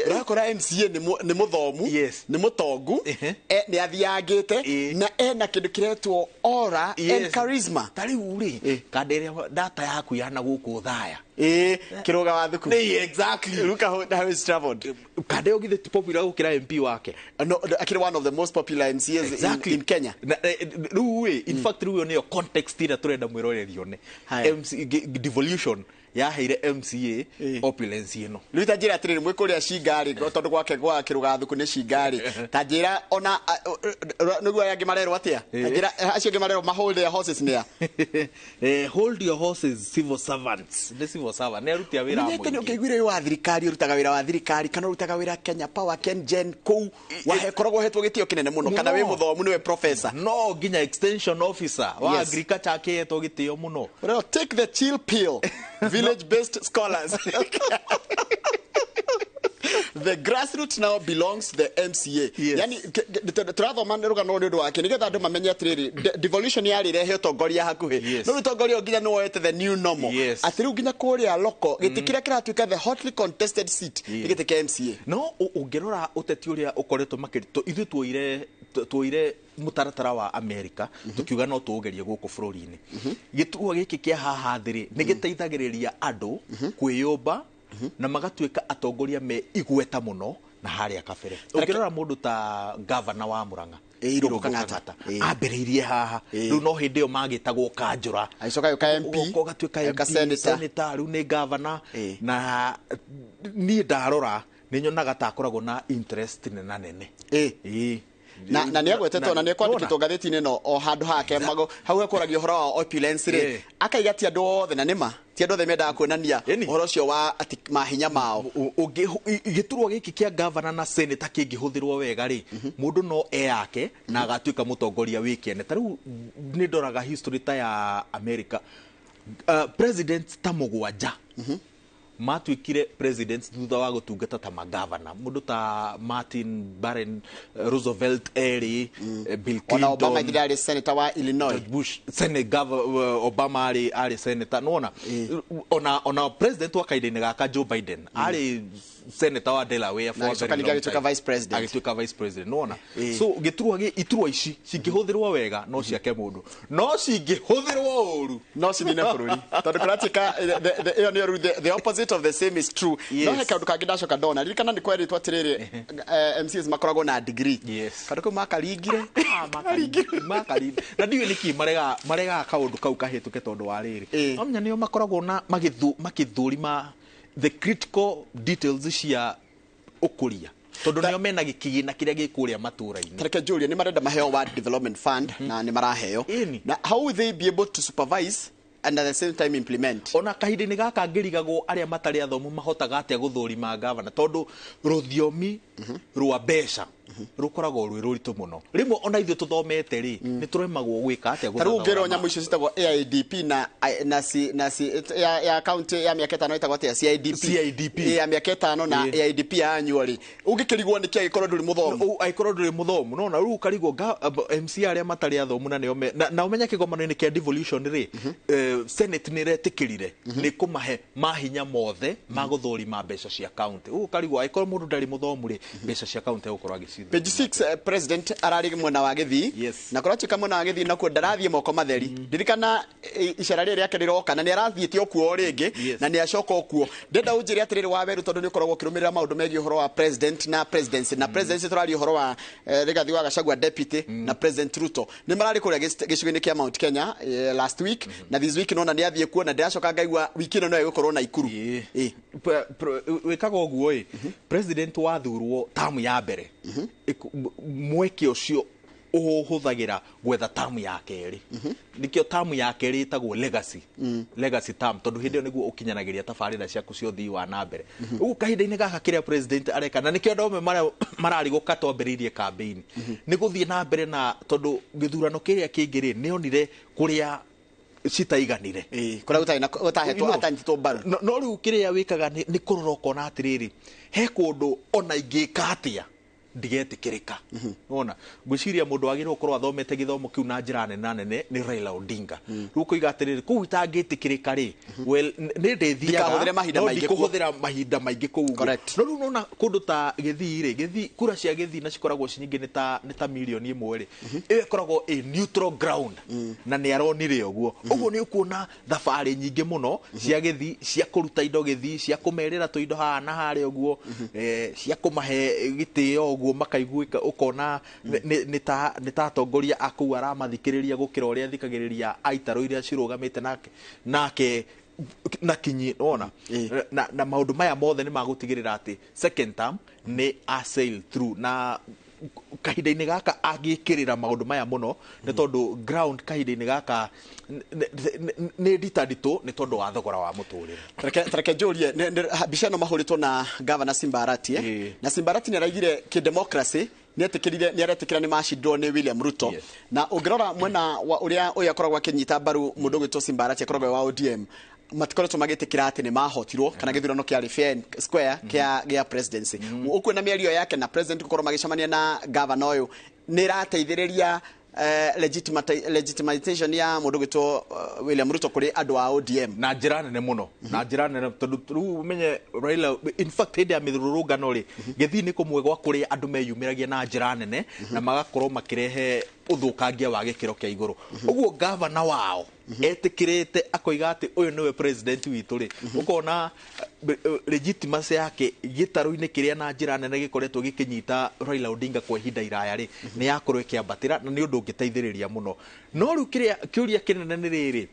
urakora MCA ni muthomu ni mutongu ni athiangite na ena kindu kiretwo aura and charisma
tari uri kanderia data yaku yana guku thaya
kiroga wa thuku
exactly
look how is traveled
kande ogithe popular gukira MP wake
no akiri one of the most popular MCAs in Kenya
ruwe in fact ruwe ni context ira turenda mwirorerio ne Devolution yaheire MCA opulence ino
riu ta njira atiriri mwikuria cingari tondu gwake gwa kiruga thuku ni cingari ta njira ona niguo yangi marero atia ta njira acio ngi marero hold their horses near
hold your horses civil servants the civil servant ne rutia wira
mo ni ukigwire wa thirikari rutaga wira wa thirikari kana rutaga wira Kenya Power Gen ku wahe koragwo hetwo gitio kinene muno kana wi muthomu niwe professor
no ginya extension officer wa agriculture akeetwo gitio muno
take the chill pill village-based scholars. The grassroots now belongs to the MCA. Yani turathoma rugano ni ndu wake nigetha andu mamenye atiriri devolution yari rehe utongoria hakuhi no utongoria nginya no woete the new normal atiru nginya kuria loko gitikira kiratuika the hotly contested seat gitike MCA
no ungirora uteti uria ukoretwo makirito ithu tuire mutaratara wa America tukiuga no tugerie guku bururi-ini gituo giki kia haha thiri ni giteithagiriria andu kwiyumba na magatuika atongoria me igweta muno na haria kabere ungirora mundu ta governor wa Murang'a
Irungu Kang'ata
ambiriirie haha riu no hindi yo magitagwo Kanjura
aicoka yuka MP
gatuika MP senator riu ni governor na ni ndarora ni nyonaga ta akoragwo na interest nene
na ni agwetetwo na ni kwandikitwo ngatheti-ini no o handu hake mago hau akoragio horo wa opulence ri akaigatia andu othe na nima ti andu othe mendaga kuonania horo ucio wa ati mahinya mao
giturwo giki kia governor na senator kingihuthirwo wega ri mundu no yake na agatuika mutongoria wikene tariu ni ndoraga history ta ya America president ta mugwanja matuikire presidents thutha wa gutungata ta magavana mundu ta Martin Barron Roosevelt Bill Clinton
Obama ndari senator wa Illinois
Bush Senator Obama ari senator nona ona president wa kaideni gaka Joe Biden ari senator wa Delaware for
agituika
vice president nona so iturwa ici cingihuthirwo wega no ciake mundu no cingihuthirwo uru
no cinine bururi tondu kuratika the opposite of the same is true no he kaundu kangi ndacoka ndona ririkana ni kweritwo atiriri MCs makoragwo na degree kandu kau makaringire
na ndiwe niki marega kaundu kau kahituke tondu wa riri amenya nio makoragwo na magithurima the critical details cia ukuria tondu nio mena gikigina kiria gikuria matura-ini.
Tareke Julia, ni marenda maheo World Development Fund na ni maraheo. Na how will they be able to supervise and at the same time implement?
Ona kahinda-ini gaka ngirigagwo aria matari athomu mahotaga atia guthurima gavana tondu ruthiomi rwa mbeca rukoragwo rwi ruritu muno. Rimwe ona ithuĩ tuthomete ri ni turemagwo gwika atia guthurima.
Taru ngero nyamu icio citagwo AIDP na ya county ya miaka 5 itagwo atia CIDP ya miaka 5 na AIDP ya annually. Ungikirigwo ni kia gikorwo nduri muthomu.
Aikorwo nduri muthomu no na riu karigwo MC aria matari athomu na nio na umenya kigomano-ini kia Devolution ri Senate ni retikirire ni kumahe mahinya mothe ma guthurima mbeca cia county. Karigwo aikorwo mundu ndari muthomu ri mbeca cia county gukorwo agicithura.
Page 6 president arari mwena wa Githii na koratuika mwena wa Githii nakuo ndarathie moko matheri ndirikana icera riri riake riroka na ni arathiite okuo ringi na ni acoka okuo. Ndenda unjire atiriri Waweru tondu ni ukoragwo kirumirira maundu megi uhoro wa president na presidency na presidency turari uhoro wa Rigathi wa Gachagua deputy na president Ruto ni marari kuria gicigo-ini kia Mount Kenya last week na this week nona ni athie kuo na ndacoka ngaigua wiki ino no igukorwo na ikuru
wikaga oguo president wathurwo tamu ya mbere mweke ucio uhuthagira gwetha tamu ya keri nikio tamu ya keri itagwo legacy term tondu hindi niguo ukinyanagiria tabarira ciaku cio thii wa na mbere ugu kahinda-ini gaka kiria president areka na nikio ndome marari gukatomberirie campaign ni guthie na mbere na tondu githurano kiria kingiri ni onire kuria citaiganire
kuria utahetwo atanyitwo mbaru
no riu kiria wikaga ni kuroroka na atiriri he kundu ona ingika atia ndigetikirika ona ngwiciria mundu agirwo gukorwo athomete githomo kiu na njira nene ni Raila Odinga riu kuiga atiriri kuu itangitikirika ri well ni ndithiaga kuhuthira mahinda maingi kuu no riu nona kundu ta Githii kura cia Githii na cikoragwo cinyingi ni ta milioni 1 ri ikoragwo a neutral ground na ni aronire uguo ni ukuona thabari nyingi muno cia Githii cia kuruta indo Githii cia kumerera to indo haha na hari uguo cia kumahe gitio makaiguika ukona ni ta tongoria aku aramathikiriria gukira uria thikagiriria aitaro iria cirugamite nake na kinyi ona na maundu maya mothe ni magutigirira ati second term ni a sail through na kahinda-ini gaka agikirira maundu maya muno ni tondu ground kahinda-ini gaka ni ditadito ni tondu wa thogora wa muturire.
Tareke Julia bica no mahuritwo na governor Simbarati na Simbarati ni araigire ki democracy ni aretikira ni mashindwo ni William Ruto na ungirora mwena uria akoragwo akinyita mbaru mundu gwitwo Simbarati akoragwo wa ODM matikoretwo magitikira ati ni mahotirwo kana githurano kia fair square kia presidency ukwena miario yake na president gukorwo magicamania na governor uyu ni rateithiriria legitimization ya mundu gwitwo William Ruto kuri andu a ODM
na njira nene muno na njira nene tondu riu menye Raila in fact hindi ya mithururungano ri Githii ni kumwe gwa kuri andu meyumiragia na njira nene na magakorwo makirehe uthukangia wa gikiro kia iguru uguo governor wao etikirite akoiga ati uyu niwe president witu ri ukona legitimacy yake gitaru-ini kiria na njira nene gikoretwo gikinyita Raila Odinga kwa ihinda iraya ri ni yakorwo ikiambatira na ni undu ungiteithiriria muno no riu kiuria kinene ni riri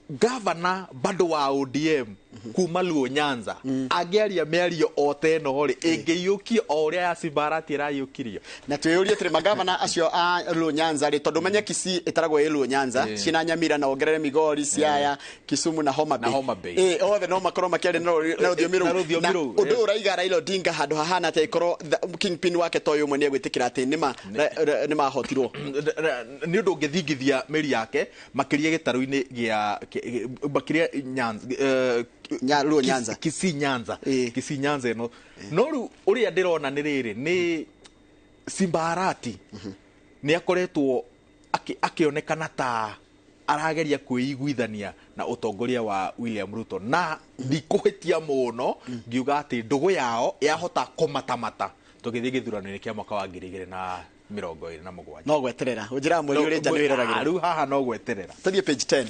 governor bado wa ODM kuma Luo Nyanza agiaria miario oteno ri ingiyuki oria ya Simbarati irayukirio
na twiyurie tiri magavana acio a Luo Nyanza ri tondu menya Kisii itaragwo Luo Nyanza cina Nyamira na Ongerere Migori Siaya Kisumu na Homa Bay othe no makorwo makiari na ruthiumiru undu uraiga Raila Odinga handu hahana ati ikorwo kingpin wake toyo mwe ni egwitikira ati ni mahotirwo
ni undu ngithingithia meri yake makiria gitaru-ini gia makiria
Luo Nyanza
Kisii Nyanza no riu uria ndirona ni riri ni Simbarati ni akoretwo akionekana ta arageria kwiguithania na utongoria wa William Ruto na ndikuhitia muno ngiuga ati ndugu yao yahota kumatamata tugithii githurano-ini kia mwaka wa 2027
no gweterera unjira mweri uri njano iraragira
riu haha no gweterera
tuthie page 10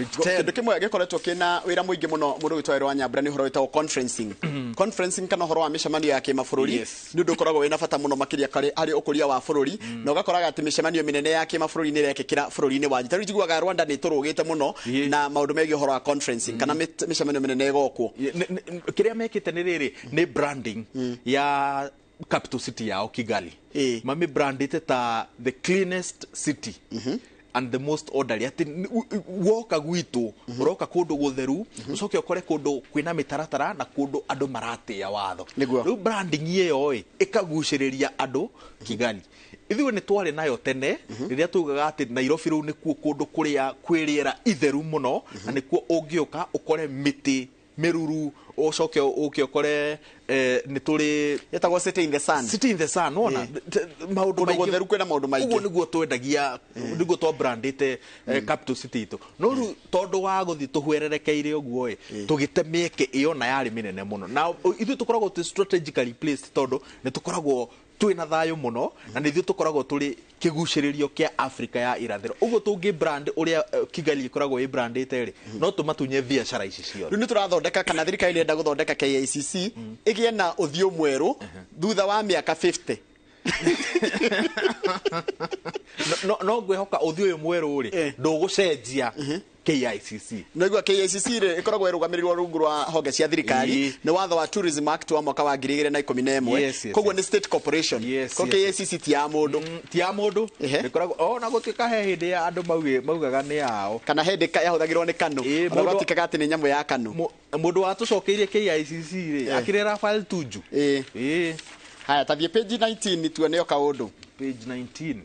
kindu kimwe gikoretwo kina wira muingi muno mundu witwa wa Nyambura ni horo witwa conferencing conferencing kana horo wa mishemanio ya kimabũrũri ni undu ukoragwo wina bata muno makiria kare hari ukuria wa bũrũri na ugakoraga ati mishemanio minene ya kimabũrũri ni rekekira bũrũri-ini wa nji. Tari jiguaga Rwanda ni turugite muno na maundu megie horo wa conferencing kana mishemanio minene gokwo
kiria mekite ni riri ni branding ya capital city yao Kigali. Mami brandite ta the cleanest city and the most orderly. Ati woka gwitu uroka kundu gutheru ucoke ukore kundu kwina mitaratara na kundu andu marate ya watho. Riu branding yeyo ikaguciriria andu Kigali. Ithuĩ nĩ twarĩ nayo tene rĩrĩa tugaga atĩ Nairobi rĩu nĩkuo kũndũ kũrĩa kwĩrĩera itheru mũno na nĩkuo ũngĩũka ũkore mĩtĩ miruru ucoke ukore ni turi yetagwo city in the sun wona maundu maingĩ kwena maundu maingĩ uguo niguo twendagia niguo to brandite capital city itu no ru tondu wa guthi tuhwererekeire uguo tugite mieke iyo na yari minene muno na ithu tukoragwo tu strategically placed tondu ni tukoragwo twina thayo muno na nithio tukoragwo turi kiguciririo kia Africa ya irathiro uguo tungi brand uria Kigali ikoragwo i brandite ri no tumatunye biashara ici cio riu ni turathondeka kana thirikari irenda guthondeka KICC igie na uthio mweru thutha wa miaka 50 no ngwehoka uthio uyu mweru ri ndugucenjia KICC noigwa KICC ri ikoragwo irugamirirwo rungu rwa honge cia thirikari ni watho wa Tourism Act wa mwaka wa 2011 koguo ni state corporation ko KICC ti ya mundu ikoragwo na gutika he hindi ya andu maugaga ni yao kana hindi yahuthagirwo ni kanu ona gwatikaga ati ni nyamu ya kanu mundu watucokeirie KICC ri akirera file tuju haya tathie page 19 tuone kaundu page 19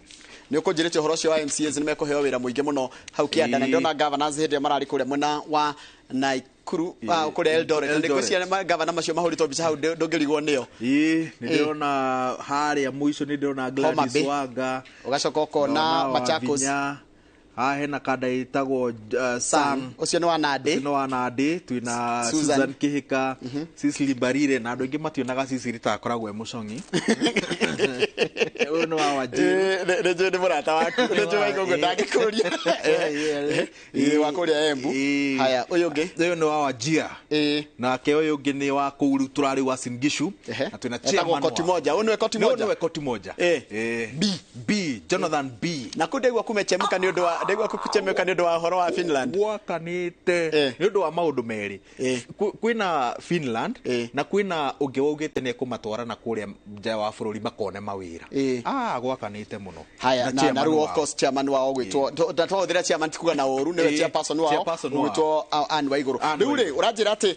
ni ukunjirite horo cio wa MCAs ni mekuheo wira muingi muno hau kianda na ndona governors hindi marari kuria mwena wa Naikuru kuria Eldoret ndiko cia governor macio mahurito bica hau ndongirigwo nio ni ndona haria muico ni ndona Gladys Wanga ugacoka ukona Machakos hena kada itagwo Sam ucio ni wa Nandi twina Susan Kihika Cecily Barire na andu ingi mationaga Cecily ta akoragwo e mucongi uno wa Wajir rejo ni murata waku rejo waigongo ndangikuria wa kuria Embu haya uyu ni wa Wajir nake uyu ungi ni wa kuru turari wa Singishu na twina chairman koti moja uno koti moja B Jonathan B na kudegwa kumechemka ni undu wa ndegwa kukuchemeka ni undu wa horo wa Finland wakanite ni undu wa maundu meri kwina Finland na kwina ungi waugite ni kumatwara na kuria nja wa bururi makone mawira gwakanite muno haya na ru of course chairman wao gwitwo ndatwathira chairman tikuga na oru ni chairperson wao gwitwo Anne Waiguru riu ri uranjira ati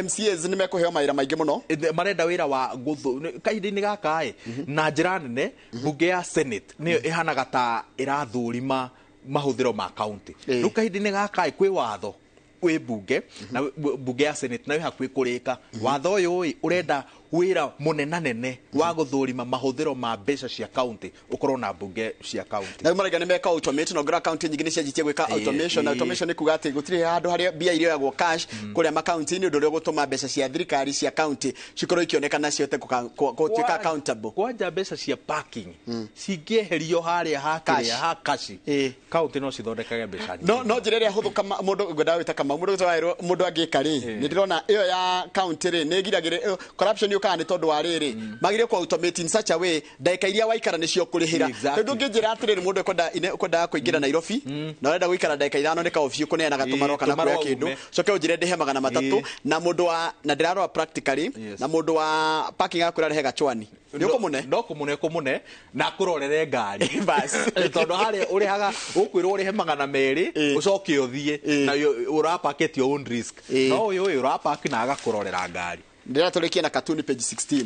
MCAs ni mekuheo maira maingi muno marenda wira wa guthu kaindi-ini gaka na njira nene bunge ya Senate ni ihanaga ta irathurima mahuthiro ma county riu kaindi-ini gaka kwi watho kwi bunge na bunge ya Senate nayo hakwi kurika watho uyu urenda wira munenanene wa guthurima mahuthiro ma mbeca cia county ukorwo na bunge cia county na marega ni meka automate no gra county nyingine cia jitie gwika automation na automation ni kuga ati gutiri handu haria bia irio yagwo cash kuria ma county ni undu uri gutuma mbeca cia thirikari cia county cikorwo ikionekana ciote gutwika accountable kwanja mbeca cia parking cingieherio haria hakiria ha kashi county no cithondekage mbeca no njira iria huthuka mundu ngwenda wita kama mundu gutawairwo mundu angika ri ni ndirona iyo ya county ri ni giragire corruption kana tondu wa riri magire kwa automate in such a way ndaika iria waikara nicio kurihira tondu nginjira atiriri mundu kwenda kuingira Nairobi na wenda guikara ndaika 5 nika ofio kuneana gatumaro kana kuria kindu coke unjire ndihe 300 na mundu wa na ndirarwa practically na mundu wa parking akura rehe gachwani ndio kumune na kurorere ngari bas tondu hari urihaga ukwirwo urihe 200 ucoke uthie na urapaketi your own risk no uyu urapak na agakurorera ngari ndira tulikia na cartoon page 16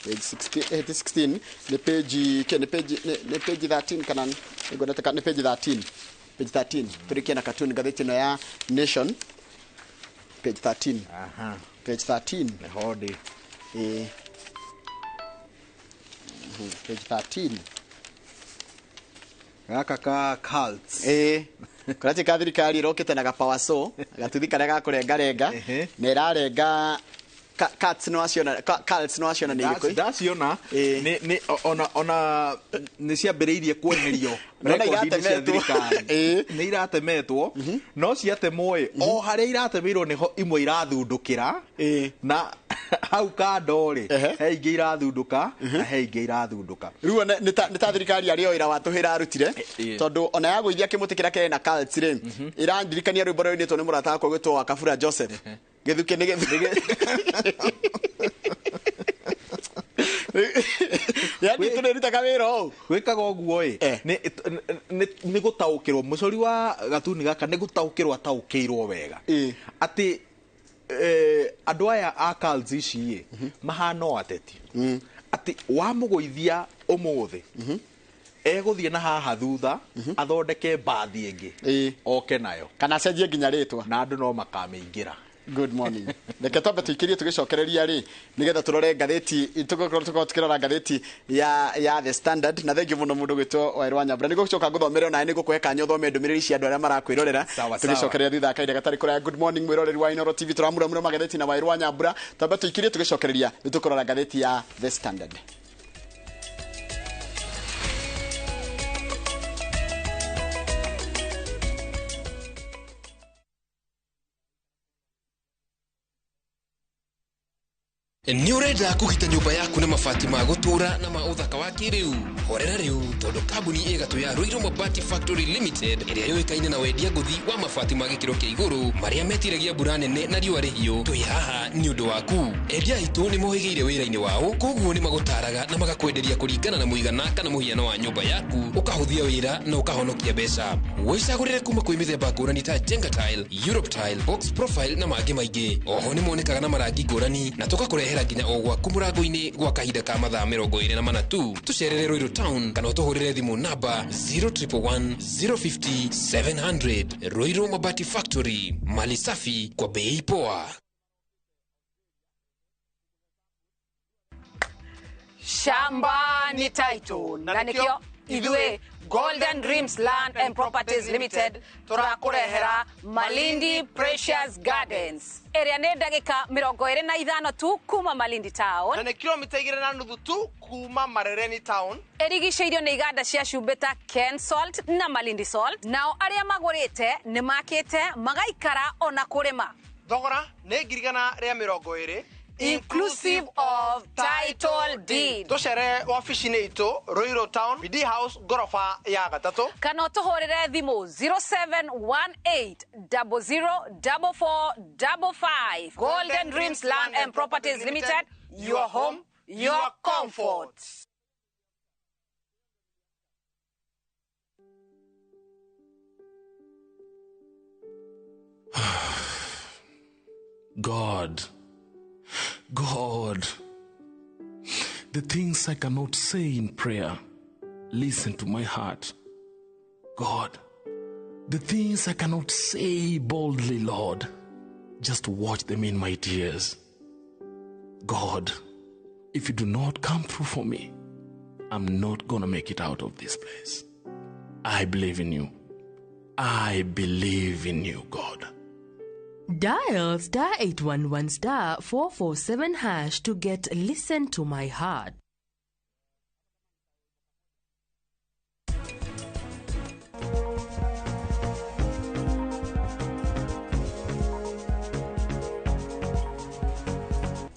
page 16 ni page 13 kana ngoda ni page 13 tulikia na cartoon gatheti no ya Nation page 13 page 13 ni hodi page 13 gaka ka cults kurati kathirikari rokete na gapawa so gatuthi karia gakurenga na irarenga
cuts no aciona cults no aciona ni iko
ndaciona ni ona ni ciambiriirie kweherio rekondi cia thirikari ni iratemetwo no ciatemwo o haria iratemirwo niho imwe irathundukira na hau kandori he ingi irathunduka na he ingi irathunduka
riu ni ta thirikari ario ira watuhira arutire tondu ona yaguithia kimutikira kire na cults ri irandirikania rwimbo rwini to ni murata wako gwitwo wa Kabura Joseph githuke ni yani tuneruta kawiro
gwikaga uguo ni gutaukirwo mucori wa gatuni gaka ni gutaukirwo ataukirwo wega ati andu aya a cults ici mahana ateti ati wa mugoithia umuthi eguthie na haha thutha athondeke bathi ingi oke nayo
kana cenjie nginya ritwa
na andu no makamiingira.
Good morning. Reke twambe tuikirie tugicokereria ri nigetha turore ngatheti tukirora ngatheti ya The Standard na thengi muno mundu gwitwo Waweru wa Nyambura nigo gucoka nguthomere ona ni gukuhe kanyo thome ndumiriri cia andu aria marakwirorera tugicokereria thutha kaida gatari kuria. Good morning mwiroreri wa Inooro TV turamuramura magatheti na Waweru wa Nyambura twambe tuikirie tugicokereria tukurora ngatheti ya The Standard.
Ni urenda kugita nyumba yaku na mabati ma gutura na ma uthaka wa kiriu horera riu tondu kambuni igatu ya Ruiru Mabati Factory Limited iria yoikaine na wendia nguthi wa mabati ma gikiro kia iguru maria metiragia mbura nene na riua rihio twi haha ni undu waku endia itu ni mohigeire wira-ini wao koguo ni magutaraga na magakwenderia kuringana na muigana kana muhiano wa nyumba yaku ukahuthia wira na ukahonokia mbeca wicagurire kuma kwi mithemba ngurani ta Jenga tile, Europe tile, box profile na mangi maingi oho ni monekaga na marangi ngurani na tukakurehera nginya ogwa kumurango-ini gwa kahinda ka mathaa 24 tu tucerere Ruiru town kana utuhurire thimu namba 0111 050 700. Ruiru Mabati Factory, mali safi kwa bei poa.
Shamba ni title na nikio idwe Golden Dreams Land and Properties Limited turakurehera Malindi Precious Gardens. Area ne ndagika 25 tu kuma Malindi town.
Na ni kilomita 2.5 tu kuma Marereni town.
Erigiceirio ni iganda cia cumbeta Ken Salt na Malindi Salt. Nao aria magurite ni makite magaikara ona kurima.
Thogora ni ngirigana ria 20
inclusive of title deed.
Tucere office-ini itu Ruiru Town, BD House, gorofa ya gatatu.
Kana utuhurire thimu 0718004455. Golden Dreams Land and Properties Limited, your home, your comfort.
God, the things I cannot say in prayer, listen to my heart. God, the things I cannot say boldly, Lord, just watch them in my tears. God, if you do not come through for me, I'm not gonna make it out of this place. I believe in you. I believe in you, God.
Dial *811*447# to get Listen to My Heart.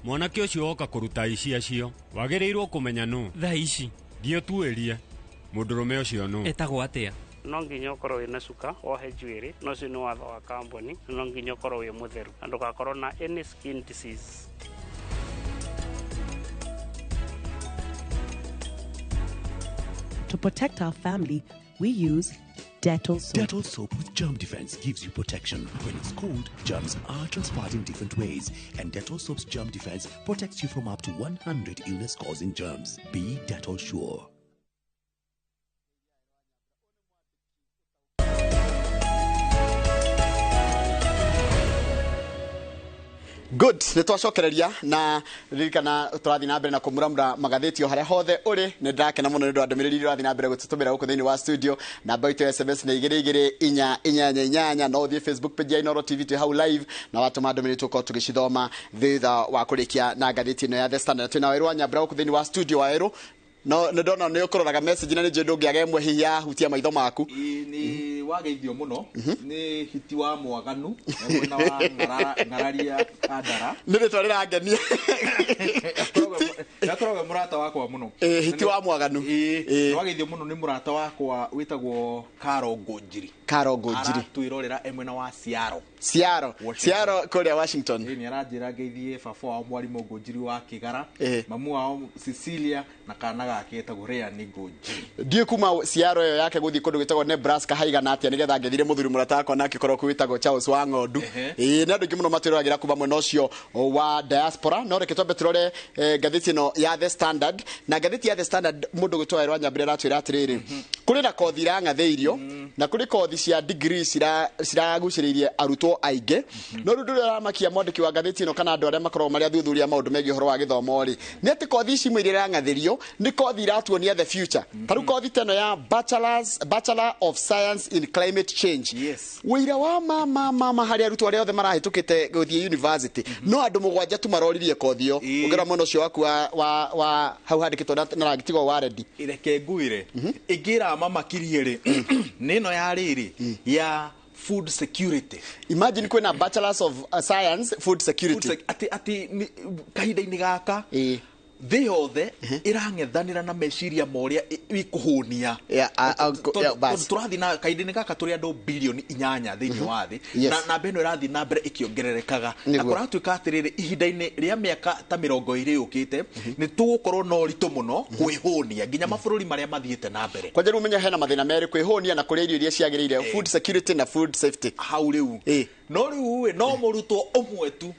Mwanake ucio oka kuruta ici acio wagereirwo kumenya nu tha ici dio tuerie mundurume ucio nu etagwo atia
no nginya ukorwo wina cuka wohe njuiri no cio ni watho wa kambuni no nginya ukorwo wi mutheru na ndugakorwo na any skin disease.
To protect our family, we use Dettol soap.
Dettol soap with germ defense gives you protection. When it's cold, germs are transferred in different ways, and Dettol soap's germ defense protects you from up to 100 illness-causing germs. Be Dettol sure.
Good, nitwacokereria na ririkana turathi na mbere na kũmuramura magathĩti o harĩa hothe ũrĩ nĩ ndakena mũno nĩ ũndũ wa ndũmĩrĩri irathi na mbere gũtũtũmĩra gũkũ thĩinĩ wa studio namba itũ ya SMS na 2288 no ũthiĩ Facebook page ya Inooro TV twĩ hau live na watũma ndũmĩrĩri tũkorwo tũgĩcithoma thutha wa kũrĩkia na ngathĩti ĩno ya The Standard twĩna Waweru wa Nyambura gũkũ thĩinĩ wa studio. Waweru no ndona nĩ ũkũroraga message na nĩ njĩ ndũngĩaga ĩmwe hihi ya hutia maitho maku
ni wageithio muno ni hiti wa mwaganu na wa ngararia andara
nĩ rĩtwa rĩrangenia
yakoroga murata wakwa muno
hiti wa mwaganu
wageithio muno ni murata wakwa witagwo Karo Ngonjiri aratwirorera emwena wa Siaro kũrĩa Washington ni aranjira ngeithie baba wa mwarimu Ngonjiri wa Kigara mamu wao Cecilia na kana gake etagwo Rea ni Ngonjiri
ndiĩ kuma Siaro ĩyo yake gũthiĩ kũndũ gwĩtagwo Nebraska haigana atĩa nĩgetha ngethire mũthuri mũrata wakwa na akĩkorwo kwĩtagwo Charles wa Ng'ondu nĩ andũ aingĩ mũno matwĩroragĩra kuma mwena ũcio wa diaspora no reke twambe tũrore ngathĩti ĩno ya The Standard na ngathĩti ya The Standard mũndũ gwĩtwo Waweru wa Nyambura aratwĩra atĩrĩrĩ kũrĩ na kothi irang'athĩirio na kũrĩ kothi cia degree ciragucĩrĩirie arutwo aingĩ no rĩu ndũrĩa aramakia mwandĩki wa ngathĩti ĩno kana andũ arĩa makoragwo marĩ athuthuria maũndũ megiĩ ũhoro wa gĩthomo rĩ nĩ atĩ kothi ici imwe iria irang'athĩrio nĩ kothi iratuonia the future tarĩu kothi teno ya Bachelor of Science in Climate Change wĩira wa mama harĩ arutwo arĩa othe marahĩtũkĩte gũthiĩ university no andũ mũgwanja tu maroririe kothi ĩyo ũngĩra mwena ũcio waku wa hau handĩkĩtwo na rangi tigwo wa red
ireke nguire ĩngĩra mama kiriere nĩ ĩno ya rĩrĩ ya food security.
Imagine kwena Bachelors of Science food security
ati kahinda-inĩ gaka thĩ yothe ĩrang'ethanĩra na meciria moria ikuhunia tũrathi na kahinda-inĩ gaka tũrĩ andũ bilioni 8 thĩinĩ wa thĩ na mbeno ĩrathi na mbere ĩkĩongererekaga na kũratuĩka atĩrĩrĩ ihinda-inĩ rĩa mĩaka ta 20 yũkĩte nĩ tũgũkorwo na ũritũ mũno kwĩhũnia nginya mabũrũri marĩa mathiĩte na mbere
kwanja rĩu menya hena mathĩna merĩ kwĩhũnia na kũrĩa irio iria ciagĩrĩire food security na food safety
hau rĩu no rĩu no mũrutwo ũmwe tu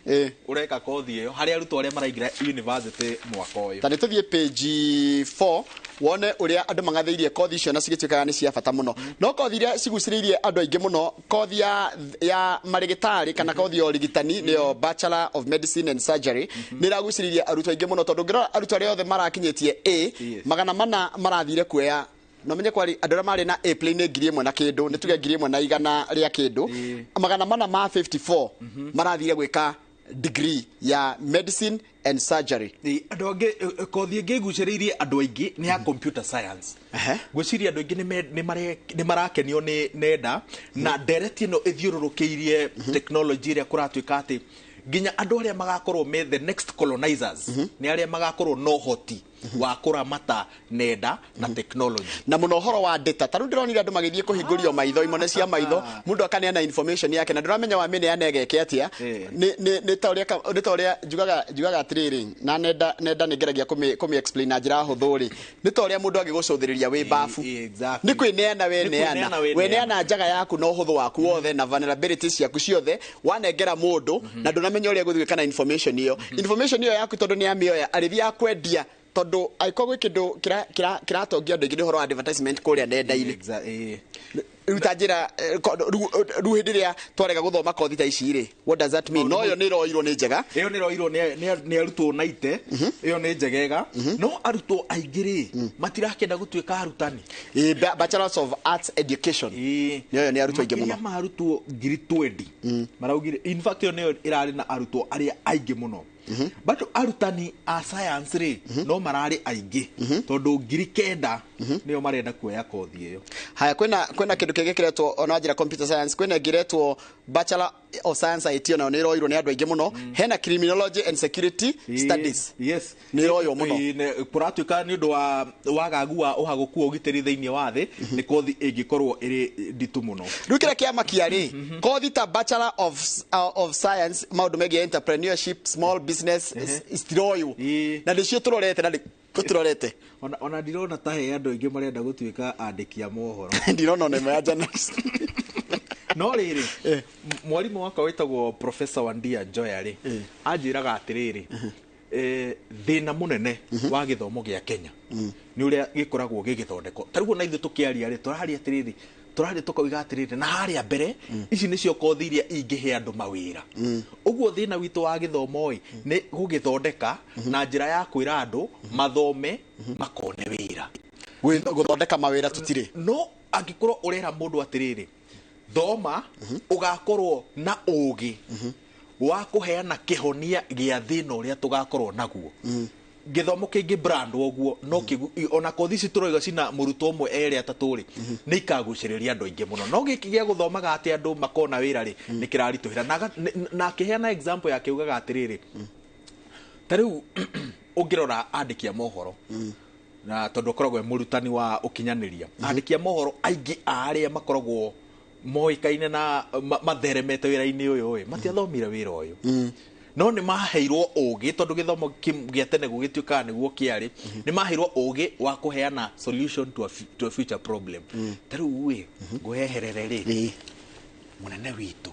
ũreka kothi ĩyo harĩ arutwo arĩa maraingĩra university mwaka ũyũ
ta nĩ tũthiĩ page 4 wone ũrĩa andũ mang'athĩirie kothi icio na cigĩtuĩkaga nĩ cia bata mũno no kothi iria cigucĩrĩirie andũ aingĩ mũno kothi ya marĩgĩtarĩ kana kothi ya ũrigitani nĩyo Bachelor of Medicine and Surgery nĩ ĩragucĩrĩirie arutwo aingĩ mũno tondũ ngĩrora arutwo arĩa othe marakinyĩtie A magana mana marathire kuoya no menye kwari andũ arĩa marĩ na A plane ngiri ĩmwe na kĩndũ nĩ tuge ngiri ĩmwe na igana rĩa kĩndũ magana mana ma 54 marathire gwĩka degree ya medicine and surgery
andũ angĩ kothi ĩngĩ igucĩrĩirie andũ aingĩ nĩ ya computer science gwĩciria andũ aingĩ nĩ marakenio nĩ nenda na ndereti ĩno ĩthiũrũrũkĩirie technology ĩrĩa kũratuĩka atĩ nginya andũ arĩa magakorwo me the next colonizers nĩ arĩa magakorwo no hoti wa kũramata nenda na technology
na mũno ũhoro wa data tarĩu ndĩronire andũ magĩthiĩ kũhingũrio maitho imone cia maitho mũndũ akaneana information yake na ndĩramenya wa mĩne yanegeke atĩa nĩ ta ũrĩa njugaga atĩrĩrĩ na nenda nĩ ngeragia kũmĩ explain na njĩra hũthũ rĩ nĩ ta ũrĩa mũndũ agĩgũcũthĩrĩria wĩ bafu nĩ kwĩneana weneana njaga yaku na ũhũthũ waku wothe na vulnerabilities ciaku ciothe wanengera mũndũ na ndũnamenya ũrĩa gũthiĩ na information ĩyo yaku tondũ nĩ amĩoya arĩthia kwendia tondu aiko gwĩ kĩndũ kĩratongia andũ aingĩ nĩ ũhoro wa advertisement kũrĩa nenda-inĩ rĩu ta njĩra rĩu hĩndĩ ĩrĩa twarega gũthoma kothi ta ici rĩ what does that mean no yo nĩ roirwo nĩ njega
ĩyo nĩ roirwo nĩ arutwo 90 ĩyo nĩ njegega no arutwo aingĩ rĩ matirakenda gũtuĩka arutani
Bachelors of Arts Education nĩyo nĩ arutwo aingĩ mũno
marutwo 20 maraugire in fact ĩyo nĩyo ĩrarĩ na arutwo arĩa aingĩ mũno bado arutani a science rĩ no mararĩ aingĩ tondũ 9,000 nĩo marenda kuoya kothi ĩyo
haya kwĩna kĩndũ kĩngĩ kĩretwo ona njĩra computer science kwĩna ngĩretwo Bachelor of Science IT ona nĩ roirwo nĩ andũ aingĩ mũno hena Criminology and Security Studies nĩ roirwo mũno
kũratuĩka nĩ ũndũ wa wagagu wa ũhagũku wa ũgitĩri thĩinĩ wa thĩ nĩ kothi ĩngĩkorwo ĩrĩ nditũ mũno
rĩu kĩrĩa kĩamakia rĩ kothi ta Bachelor of Science maũndũ megiĩ entrepreneurship small business istiroyo na nĩcio tũrorete na tũrorete
ona ndirona ta he andũ aingĩ marenda gũtuĩka andĩki a mohoro
ndirona ona ya journalist
no rĩrĩ mwarimũ wakwa wĩtagwo Professor Wandia Joya rĩ anjĩraga atĩrĩrĩ thĩna mũnene wa gĩthomo gĩa Kenya nĩ ũrĩa gĩkoragwo gĩgĩthondekwo tarĩu na ithuĩ tũkĩaria rĩ tũraria atĩrĩrĩ turari tukoiga atiriri na haria mbere ici nicio kothi iria ingĩhe andũ mawĩra ũguo thĩna witũ wa gĩthomo nĩ gũgĩthondeka na njĩra ya kwĩra andũ mathome makone wĩra
gũthondeka mawĩra tũtirĩ
no angĩkorwo ũrera mũndũ atiriri thoma ugakorwo na ũgĩ wa kuheana kihonia gĩa thĩna ũrĩa tugakorwo naguo githomo kĩngĩ brand woguo no ona kothi ici turoiga cina mũrutwo ũmwe erĩ atatũ rĩ nĩ ikagucĩrĩria andũ aingĩ mũno no gĩkĩ gĩa gũthomaga atĩ andũ makona wĩra rĩ nĩ kĩraritũhĩra na akĩheana example yake ugaga atiriri ta rĩu ũngĩrora andĩki a mohoro na tondũ koragwo mũrutani wa ũkinyanĩria andĩki a mohoro aingĩ arĩa makoragwo moĩkaine na matheremete wĩra-inĩ ũyũ matiathomire wĩra ũyũ no nĩ maheirwo ũgĩ tondũ gĩthomo gĩa tene gũgĩtuĩkaga nĩguo kĩarĩ nĩ maheirwo ũgĩ wa kũheana solution to a future problem ta rĩu ngũheherere rĩ mũnene witũ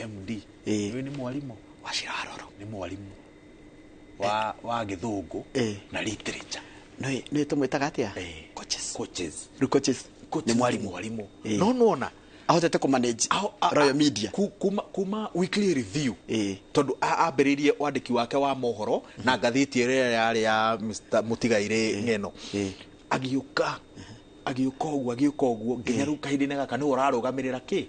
MD nĩ mwarimũ wa Ciraroro nĩ mwarimũ wa gĩthũngũ na literature
nĩ tũmwĩtaga atĩa
coaches
nĩ mwarimũ
no nona
ahotete ku manage Royal Media
kuma weekly review tondu ambĩrĩirie wandĩki wake wa mohoro na ngathĩti ĩrĩa yarĩ ya Mr. Mutigaire ng'eno agĩũka ũguo nginya rĩu kahinda-inĩ gaka nĩ ũrarũgamĩrĩra kĩ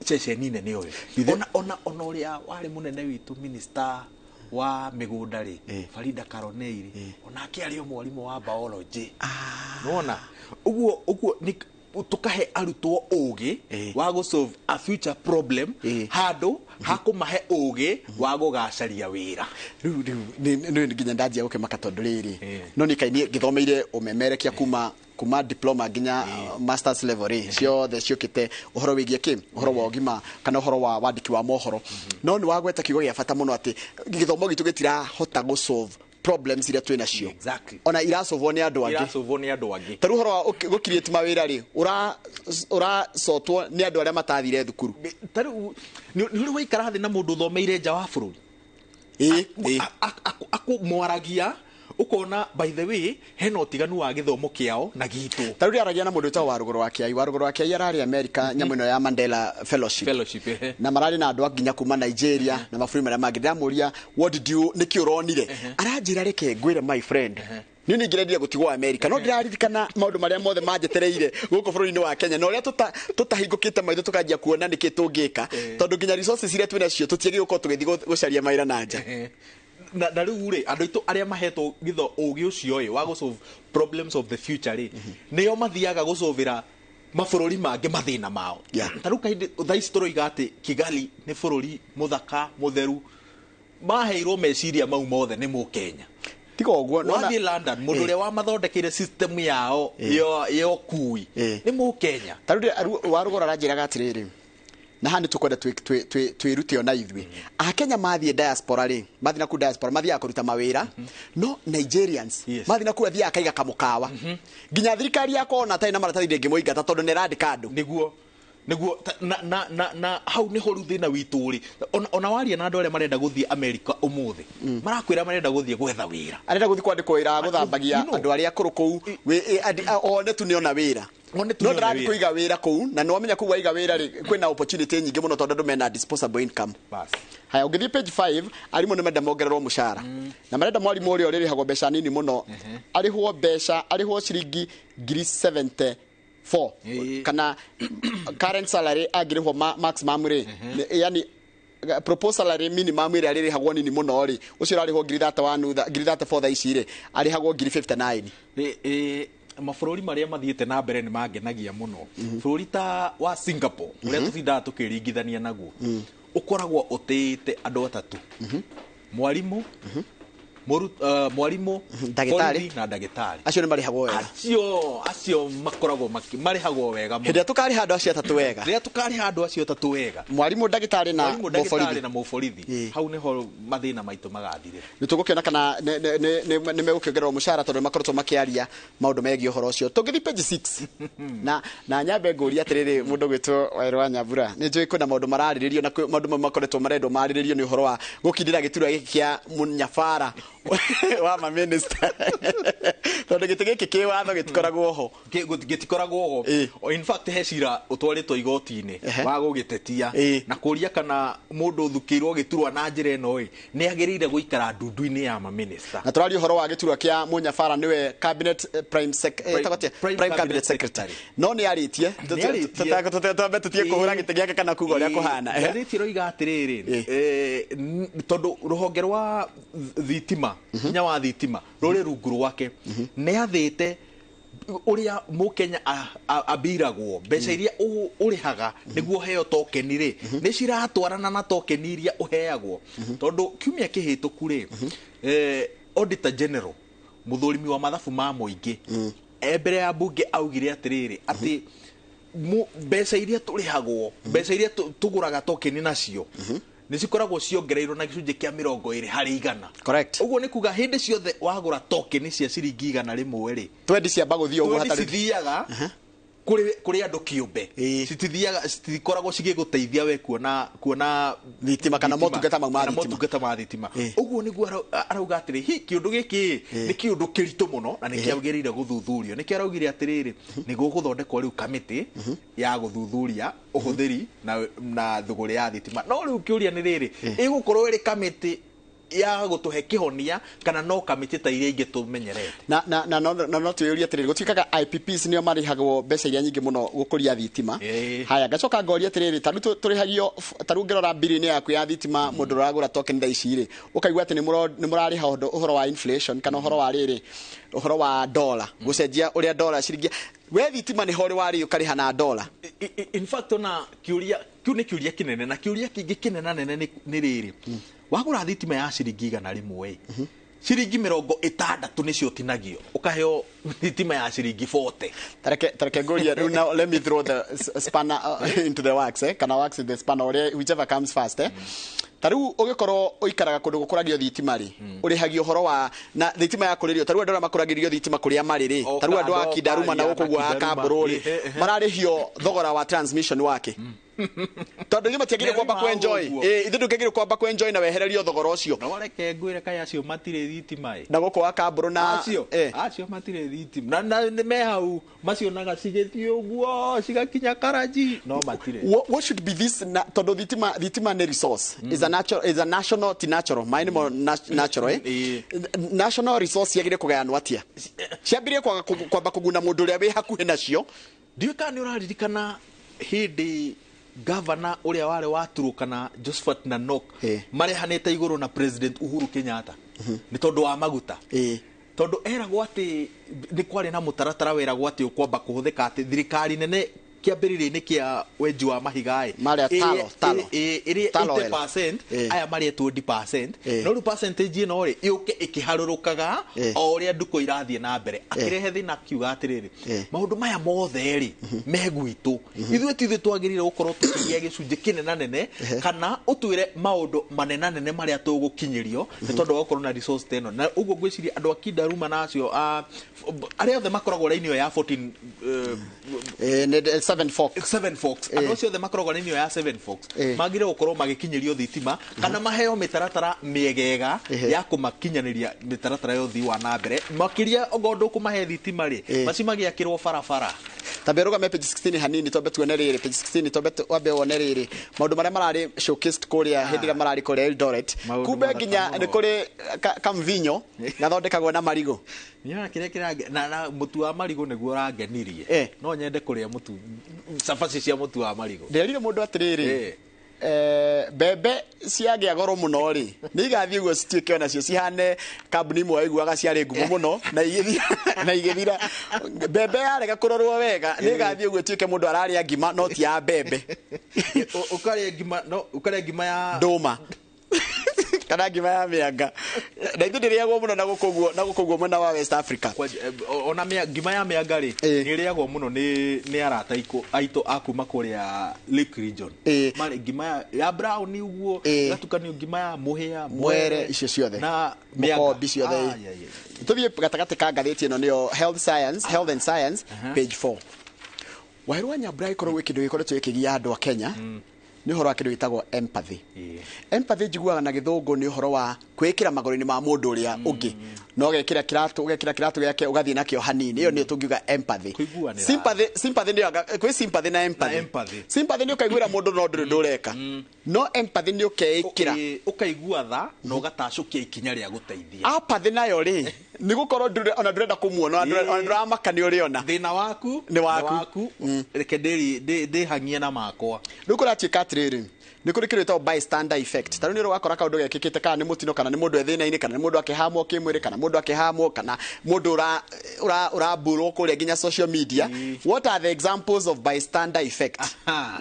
ceceni nene ũyũ ona ũrĩa warĩ mũnene witũ minister wa mĩgũnda rĩ Farida Karoneiri onake arĩ mwarimũ wa biology nona ũguo tukahe arutwo ũgĩ wa gũ solve a future problem handũ hakũmahe ũgĩ wa gũgacaria wĩra
rĩu nginya ndanjia gũkĩmaka tondũ rĩrĩ no nĩ kaini gĩthomeire ũmemerekia kuma diploma nginya masters level rĩ ciothe ciũkĩte ũhoro wĩgiĩ kĩ ũhoro wa ũgima kana ũhoro wa wandĩki wa mohoro no nĩ wagweta kiugo gĩa bata mũno atĩ gĩthomo gitũ gĩtirahota gũ solve problems iria twĩ nacio ona irasolvwo nĩ andũ angĩ ta rĩu ũhoro wa gũ-create mawĩra rĩ ũracotwo nĩ andũ arĩa matathire thukuru
ta rĩu nĩ ũrĩ waikara thĩ na mũndũ ũthomeire nja wa bũrũri akũmwaragia ukona by the way hena ũtiganu wa gĩthomo kĩao na gitũ
ta rĩu aragia na mũndũ wĩtagwo Warũgũrũ wa Kĩai ararĩ America nyamũ ĩno ya Mandela Fellowship na mararĩ na andũ nginya kuma Nigeria na mabũrũri marĩa mangĩ ndamũria what did you nĩkĩ ũronire aranjĩra reke ngwĩre my friend niĩ nĩ ingĩrendia gũtigwo America no ndĩraririkana maũndũ marĩa mothe manjetereire gũkũ bũrũri-inĩ wa Kenya na ũrĩa tũtahingũkĩte maitho tũkanjia kuona nĩkĩ tũngĩka tondũ nginya resources iria twĩ nacio tũtiĩgi gũkorwo tũgĩthiĩ gũcaria mawĩra na nja
na rĩu rĩ andũ aitũ arĩa mahetwo ũgĩ ũcio wa gũ solve problems of the future rĩ nĩo mathiaga gũcovĩra mabũrũri mangĩ mathĩna mao ta rĩu thaa ici tũroiga atĩ Kigali nĩ bũrũri mũthaka mũtheru maheirwo meciria mau mothe nĩ Mũkenya
tiga ũguo
wathiĩ London mũndũ ũrĩa wamathondekeire system yao ya ũkui nĩ Mũkenya
ta rĩu Warũgũrũ aranjĩraga atĩrĩrĩ na hani tukwenda twirute ona ithuĩ Akenya mathiĩ diaspora rĩ mathiĩ na ku diaspora mathiĩ kũruta mawĩra no Nigerians mathiĩ na ku athiĩ akaiga kamũkawa nginya thirikari yakona atarĩ na maratathi ndĩngĩmũingata tondũ nĩ randĩka andũ
nĩguo na hau nĩ horu thĩna witũ rĩ ona waria na andũ arĩa marenda gũthiĩ America ũmũthĩ marakwĩra marenda gũthiĩ gwetha wĩra
arenda gũthiĩ kwandĩkwo wĩra gũthambagia andũ arĩa akũrũ kũu one tu nĩona wĩra no ndĩrathiĩ kũiga wĩra kũu na nĩwamenya kũu waiga wĩra rĩ kwĩna opportunity nyingĩ mũno tondũ andũ mena disposable income haya ũngĩthiĩ page 5 arimũ nĩ marenda mongererwo mũcara na marenda mwarimũ ũrĩa ũrĩrĩhagwo mbeca nini mũno arĩhwo ciringi 74 kana current salary angĩrĩhwo maximum rĩ yani proposal salary minimum ĩrĩa arĩrĩhagwo nini mũno rĩ ũcio ũrarĩhwo 34 thaa ici rĩ arĩhagwo 59
mabũrũri marĩa mathiĩte na mbere nĩ mangenagia mũno bũrũri ta wa Singapore ũrĩa tũtindaga tũkĩringithania naguo ũkoragwo ũtĩĩte andũ atatũ mwarimũ
ndagĩtarĩ
na ndagĩtarĩ
acio nĩ marĩhagwo wega
acio makoragwo marĩhagwo wega mũno
hĩndĩ tũkarĩha andũ acio atatũ wega
rĩrĩa tũkarĩha andũ acio atatũ wega
mwarimũ ndagĩtarĩ na
mũborithi hau nĩho mathĩna maitũ magathire
nĩ tũgũkĩona kana nĩ megũkĩongererwo mũcara tondũ makoretwo makĩaria maũndũ megiĩ ũhoro ũcio tũngĩthiĩ page 6 na nyambe ngũria atĩrĩrĩ mũndũ gwĩtwo Waweru wa Nyambura nĩ njũĩ kwĩna maũndũ mararĩrĩrio na maũndũ makoretwo marendwo marĩrĩrio nĩ ũhoro wa gũkindĩra gĩturwa gĩkĩ kĩa mũnyabara wa ma minister tondu giti giki ki watho gitikoragwo ho
gitikoragwo ho in fact he cira utwaritwo igoti-ini wa gugitetia na kuria kana mundu thukirwo giturwa na njira ino ni agirire guikara ndundu-ini ya ma minister
na turari horo wa giturwa kia Munyabara niwe cabinet prime cabinet secretary no ni aritie tutie kuhura giti giake kana kuga uria kuhana
gatheti roiga atiriri tondu ruhonge rwa thitima hinya wa thitima ruri rungu rwake ni athite uria mukenya abiragwo mbeca iria urihaga niguo heo tokeni ri ni ciratwarana na tokeni iria uheagwo tondu kiumia kihituku ri auditor general muthurimi wa mathabu ma muingi mbere ya bunge augire atiriri ati mbeca iria turihagwo mbeca iria tuguraga tokeni nacio ni cikoragwo ciongereirwo na gicunjĩ kia 20 harĩ 100
correct
uguo ni kuga hindi ciothe wagura tokeni cia ciringi 100 rimwe ri
twendi ciamba guthio uguo
hatarĩ cithiaga kuri andu kiumbe citithiaga citikoragwo cigiguteithia we kuona thitima kana motungata ma thitima uguo niguo arauga atiri hi kiundu giki ni kiundu kiritu muno na ni kiagirire guthuthurio ni kiaraugire atiriri ni guguthondekwo riu kamiti ya guthuthuria uhuthiri na thuguri ya thitima no riu kiuria ni riri igukorwo iri kamiti ya gutuhe kihonia kana no kamiti ta iria ingi tumenyerete
na no tuyuria atiriri gutikaga IPPs nio marihagwo mbeca iria nyingi muno gukuria thitima haya gacoka ngoria atiriri taru turihagio taru ngirora biri-ini yaku ya thitima mundu uragura token tha ici ri ukaigua ati ni murariha uhoro wa inflation kana uhoro wa riri uhoro wa dollar gucenjia uria dollar ciringi we thitima ni hori wari ukariha na dollar
in fact ona kiuria kinene na kiuria kingi kinena nene ni riri wagura thitima ya ciringi 100 rimwe ciringi 60 nicio tinagio ukaheo thitima ya ciringi 40
tareke ngoria riu now let me throw the spanner into the wax kana wax in the spanner whichever comes first tariu ugikorwo uikaraga kundu gukuragio thitima ri urihagio horo wa na thitima ya kuririo tariu andu makuragirio thitima kuria mari ri tariu andu akidaruma na gukugwa Kamburu ri mararihio thogora wa transmission wake tondu ni matiagire kwamba ku enjoy ithu ndungegire kwamba ku enjoy na wehererio thogora ucio
no reke ngwire kaya acio matire thitima
na gukwa Kamburu na
acio matire thitima na me hau macionaga cigithie uguo cigakinya Karaji no matire
what should be this tondu thitima ni resource is a national natural national resource yagire kugayanwo atia ciambirie kwamba kuguna mundu uria wi hakuhi nacio
ndiuka ni uraririkana hindi governor uria wale waturukana Josephat Nanok marehanete iguru na president Uhuru Kenyatta ni tondu wa maguta tondu eragwo ati ni kwari na mutaratara weragwo ati ukwamba kuhuthika ati thirikari nene kiambiririe-ini kia wenji wa mahigai
maria talo
80% aya maria 20% no ru percentage ino ri yuke ikiharurukaga o uria nduko irathie na mbere akirehe thina kiuga atiriri maundu maya mothe ri megwitu ithuĩ tithuĩ twagirire gukorwo tukigia gicunjĩ kinena nene kana utwire maundu manena nene maria tugukinyirio ni tondu gukorwo na resource teno na uguo ngwiciria andu akidaruma nacio aria othe makoragwo raini ya 14
7 Forks
ano cio the makorogwa ni ya 7 Forks magire gukorwo magikinyirio thitima kana maheo mitaratara miegega ya kumakinyaniria mitaratara yo thi wa na mbere makiria ogondo kumahe thitima ri macimagiakirwo barabara
taberuga me page 16 hanini tobe tuone riri page 16 tobe wabe wone riri maundu maria marari showcased kuria hindira marari kuria Eldoret kumbe nginya ni kuri kamvinyo gathondekagwo na marigo
niona kire kirage na mutu wa marigo niguo rangenirie no nyende kuria mutu safaci cia mutu wa marigo
nderire mundu atiriri bebe ciagia goro muno ri ni gathie guo cituike ona cio cihane kambuni imwe aiguaga ciari ngumu muno na igithira bebe yarega kurorwo wega ni gathie guo tuike mundu araria ngima no ti ya bebe
ukaria ngima ya
nduma kana ngima ya mianga na ithu ndiriagwo muno na gukugwo mwena wa West Africa
ona ngima ya mianga ri niriagwo muno ni arata aitu akuma kuria Lake Region mari ngima ya brown uguo gatukanio ngima ya muhia
mwere icio ciothe
na
mianga ciothe tuthie gatagati ka ngatheti ino nio health and science page 4 Waweru Nyambura ikorwo kindu gikoretwo ikigia andu a Kenya nĩ ũhoro wa kĩndũ gĩtagwo empathy. Empathy njiguaga na gĩthũngũ nĩ ũhoro wa kwĩkĩra magũrũ-inĩ ma mũndũ ũrĩa ũngĩ, no ũgekĩra kĩratũ gĩake ũgathiĩ nakĩo hanini. Ĩyo nĩyo tũngiuga empathy. Sympathy nĩ kwĩ sympathy na empathy. Sympathy nĩ ũkaiguĩra mũndũ no ndũrĩ ndũreka, no empathy nĩ ũkeĩkĩra
ũkaigua tha na ũgatacũkia ikinya rĩa gũteithia.
Apathy nayo rĩ nĩ gũkorwo ona ndũrenda kũmuona, ona ndũramaka nĩ ũrĩona
thĩna waku nĩ waku, reke ndĩhangie na makwa.
Rĩu kũratuĩka atĩrĩrĩ, nĩ kũrĩ kĩrĩtwo bystander effect. Ta rĩu nĩ ũgakora kaũndũ gekĩkĩte kana nĩ mũtino kana nĩ mũndũ ethĩna-inĩ kana nĩ mũndũ akĩhamwo kĩmwĩrĩ kana mũndũ akĩhamwo kana mũndũ ũrambũrwo kũrĩa nginya social media. What are the examples of bystander effect?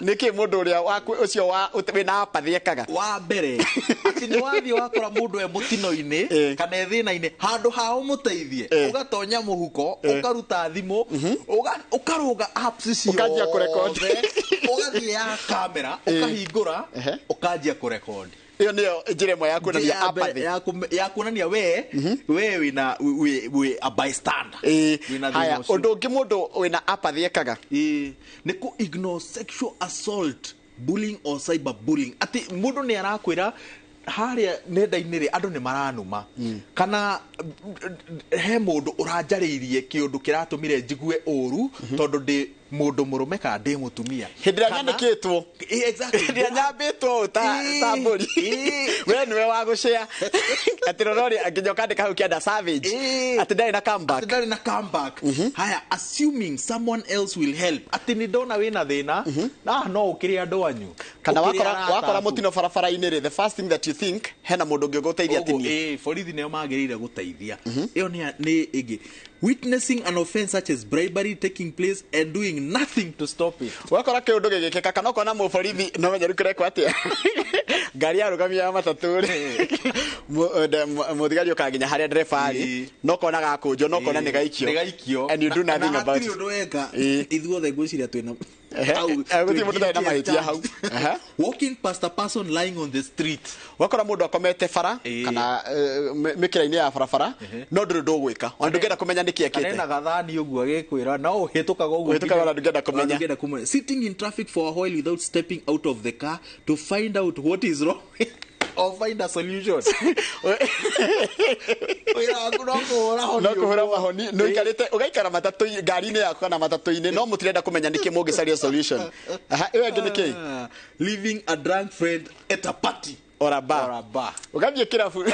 Nĩkĩ mũndũ ũrĩa waku ũcio wĩna apathy ekaga? Wa mbere
atĩ nĩ wathiĩ wakora mũndũ e mũtino-inĩ kana ethĩna-inĩ, handũ ha ũmũteithie ũgatonya mũhuko ũkaruta thimũ ũkarũga apps icio
ũkanjia kũrekondi,
ũgathiĩ ya kamera ũkahingũra ukanjia kurekodi.
Iyo niyo njĩra ĩmwe ya kuonania apathy,
ya kuonania we wina a bystander.
Haya, ũndũ ũngĩ mũndũ wĩna apathy ekaga
nĩ ku ignore sexual assault, bullying or cyber bullying. Ati mũndũ nĩ arakwĩra harĩa nenda-inĩ rĩ andũ nĩ maranuma kana he mũndũ ũranjarĩirie kĩũndũ kĩratũmire njigue ũru tondũ ndĩ mũndũ mũrũme kana ndĩ mũtumia.
Hĩndĩ ĩrĩa nyandĩkĩtwo, hĩndĩ ĩrĩa nyambĩtwo ta mbũri, we nĩwe wa gũcĩa atĩ rorori nginya ũkandĩka hau kĩanda savage atĩ ndarĩ na comeback.
Haya, assuming someone else will help, atĩ nĩ ndona wĩna thĩna no ũkĩrĩ andũ anyu,
kana wakora mũtino barabara-inĩ rĩ, the first thing that you think hena mũndũ ũngĩ ũgũteithia atĩ niĩ.
Borithi nĩo magĩrĩire gũteithia. Ĩyo nĩ ĩngĩ. Witnessing an offense such as bribery taking place and doing nothing to stop it.
Wakora kĩũndũ gĩgĩkĩka kana ũkona mũborithi no menya rĩkũrekwo atĩa ngari yarũgamia ya matatũ rĩ, mũthigari ũkaginya harĩa ndereba arĩ, no kona gakũnjo, no kona nĩ gaikio and you do nothing about it.
Ithuothe ngwĩciria twĩna walking past a person lying on the street.
Wakora mũndũ akomete bara kana mĩkĩra-inĩ ya barabara no ndũrĩ ndũgwĩka, ona ndũngĩenda kũmenya nĩkĩ ekĩte.
Kana gathani ũguo agĩkwĩra no ũhĩtũkaga ũguo,
ũhĩtũkaga ndũngĩenda kũmenya.
Sitting in traffic for a while without stepping out of the car to find out what is wrong or find a solution.
No kuhura mahoni no ikarite ugaikara matatu ngari-inĩ yaku kana matatu-inĩ no mutirenda kumenya niki mũngĩcaria solution. Iyo ĩngĩ niki
leaving a drunk friend at a party
or a bar. Ugathiĩ kĩrabu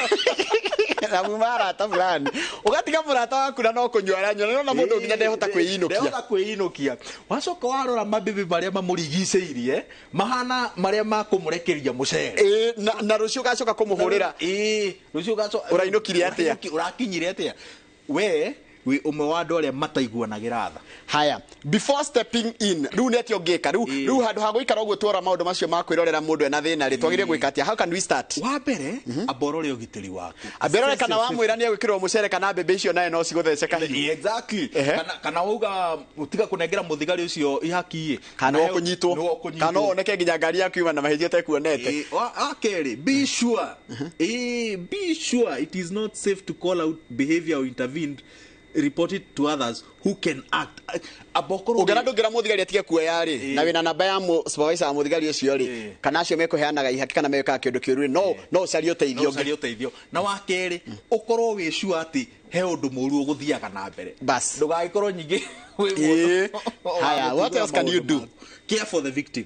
na mũmarata fulani ugatiga mũrata waku na no kũnyuara nyona na mũndũ nginya ndehota
kwĩinukia. Wacoka warora mabibi marĩa mamũrigicĩirie mahana marĩa makũmũrekeria mũcere
na rũciũ ugacoka kũmũhũrĩra
rũciũ ugacoka
ũrainũkire atĩa,
ũrakinyire atĩa we umwe wa andũ arĩa mataiguanagĩra tha.
Haya, before stepping in rĩu nĩ atĩa ũngĩka rĩu handũ ha gũikara ũguo twara maũndũ macio ma kwĩrorera mũndũ ena thĩna rĩ twagĩrĩire gwĩka atĩa? How can we start?
Wa mbere aborore ũgitĩri waku,
aborore kana wamwĩra nĩ agwĩkĩrwo mũcere kana mbembe icio naye no cigũthece kahiũ.
Exactly. Kana wauga utiga kũnengera mũthigari ũcio ihaki
kana ũkũnyitwo kana oneke nginya ngari yaku ima na mahĩtia tekuonete.
Akeri, be sure it is not safe to call out behavior or intervene, report it to others who can act.
Ugana ndũngĩra mũthigari atige kuoya rĩ na wĩna namba ya supervisor wa mũthigari ũcio rĩ kana acio mekũheanaga ihaki kana mekaga kĩndũ kĩũru no ũcarie ũteithio.
Na wa kerĩ ũkorwo wĩ sure atĩ he ũndũ mũru ũgũthiaga na mbere,
bas
ndũgagĩkorwo nyingĩ
Haya, what else can you do?
Care for the victim.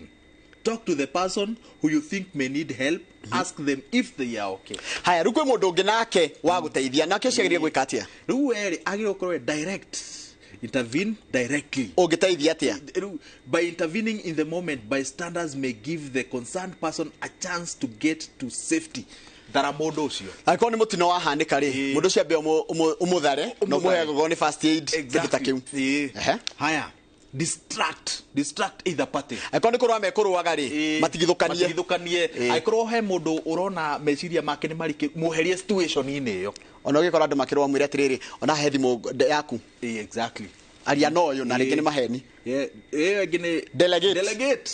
Talk to the person who you think may need help. Ask them if they are okay.
Haya, rĩu kwĩ mũndũ ũngĩ nake wa gũteithia nake ũciagĩrĩire gwĩka atĩa?
Rĩu agĩrĩirwo gũkorwo direct, intervene directly.
Ũngĩteithia atĩa?
By intervening in the moment, bystanders may give the concerned person a chance to get to safety. Thara mũndũ ũcio
angĩkorwo nĩ mũtino wahanĩka rĩ mũndũ ũcio ambe ũmũthare na ũmũheagwo nĩ first aid kĩndũ ta kĩu.
Haya, distract either party.
Angĩkorwo nĩ kũrũa mekũrũaga rĩ
matigithũkanie. Angĩkorwo he mũndũ ũrona meciria make nĩ marikĩ mũherie situation-inĩ ĩyo.
Ona ũgĩkora andũ makĩrũa mwĩre atĩrĩrĩ ona he thimũ yaku.
Exactly.
Aria no ũyũ na rĩngĩ nĩ maheni.
Delegate.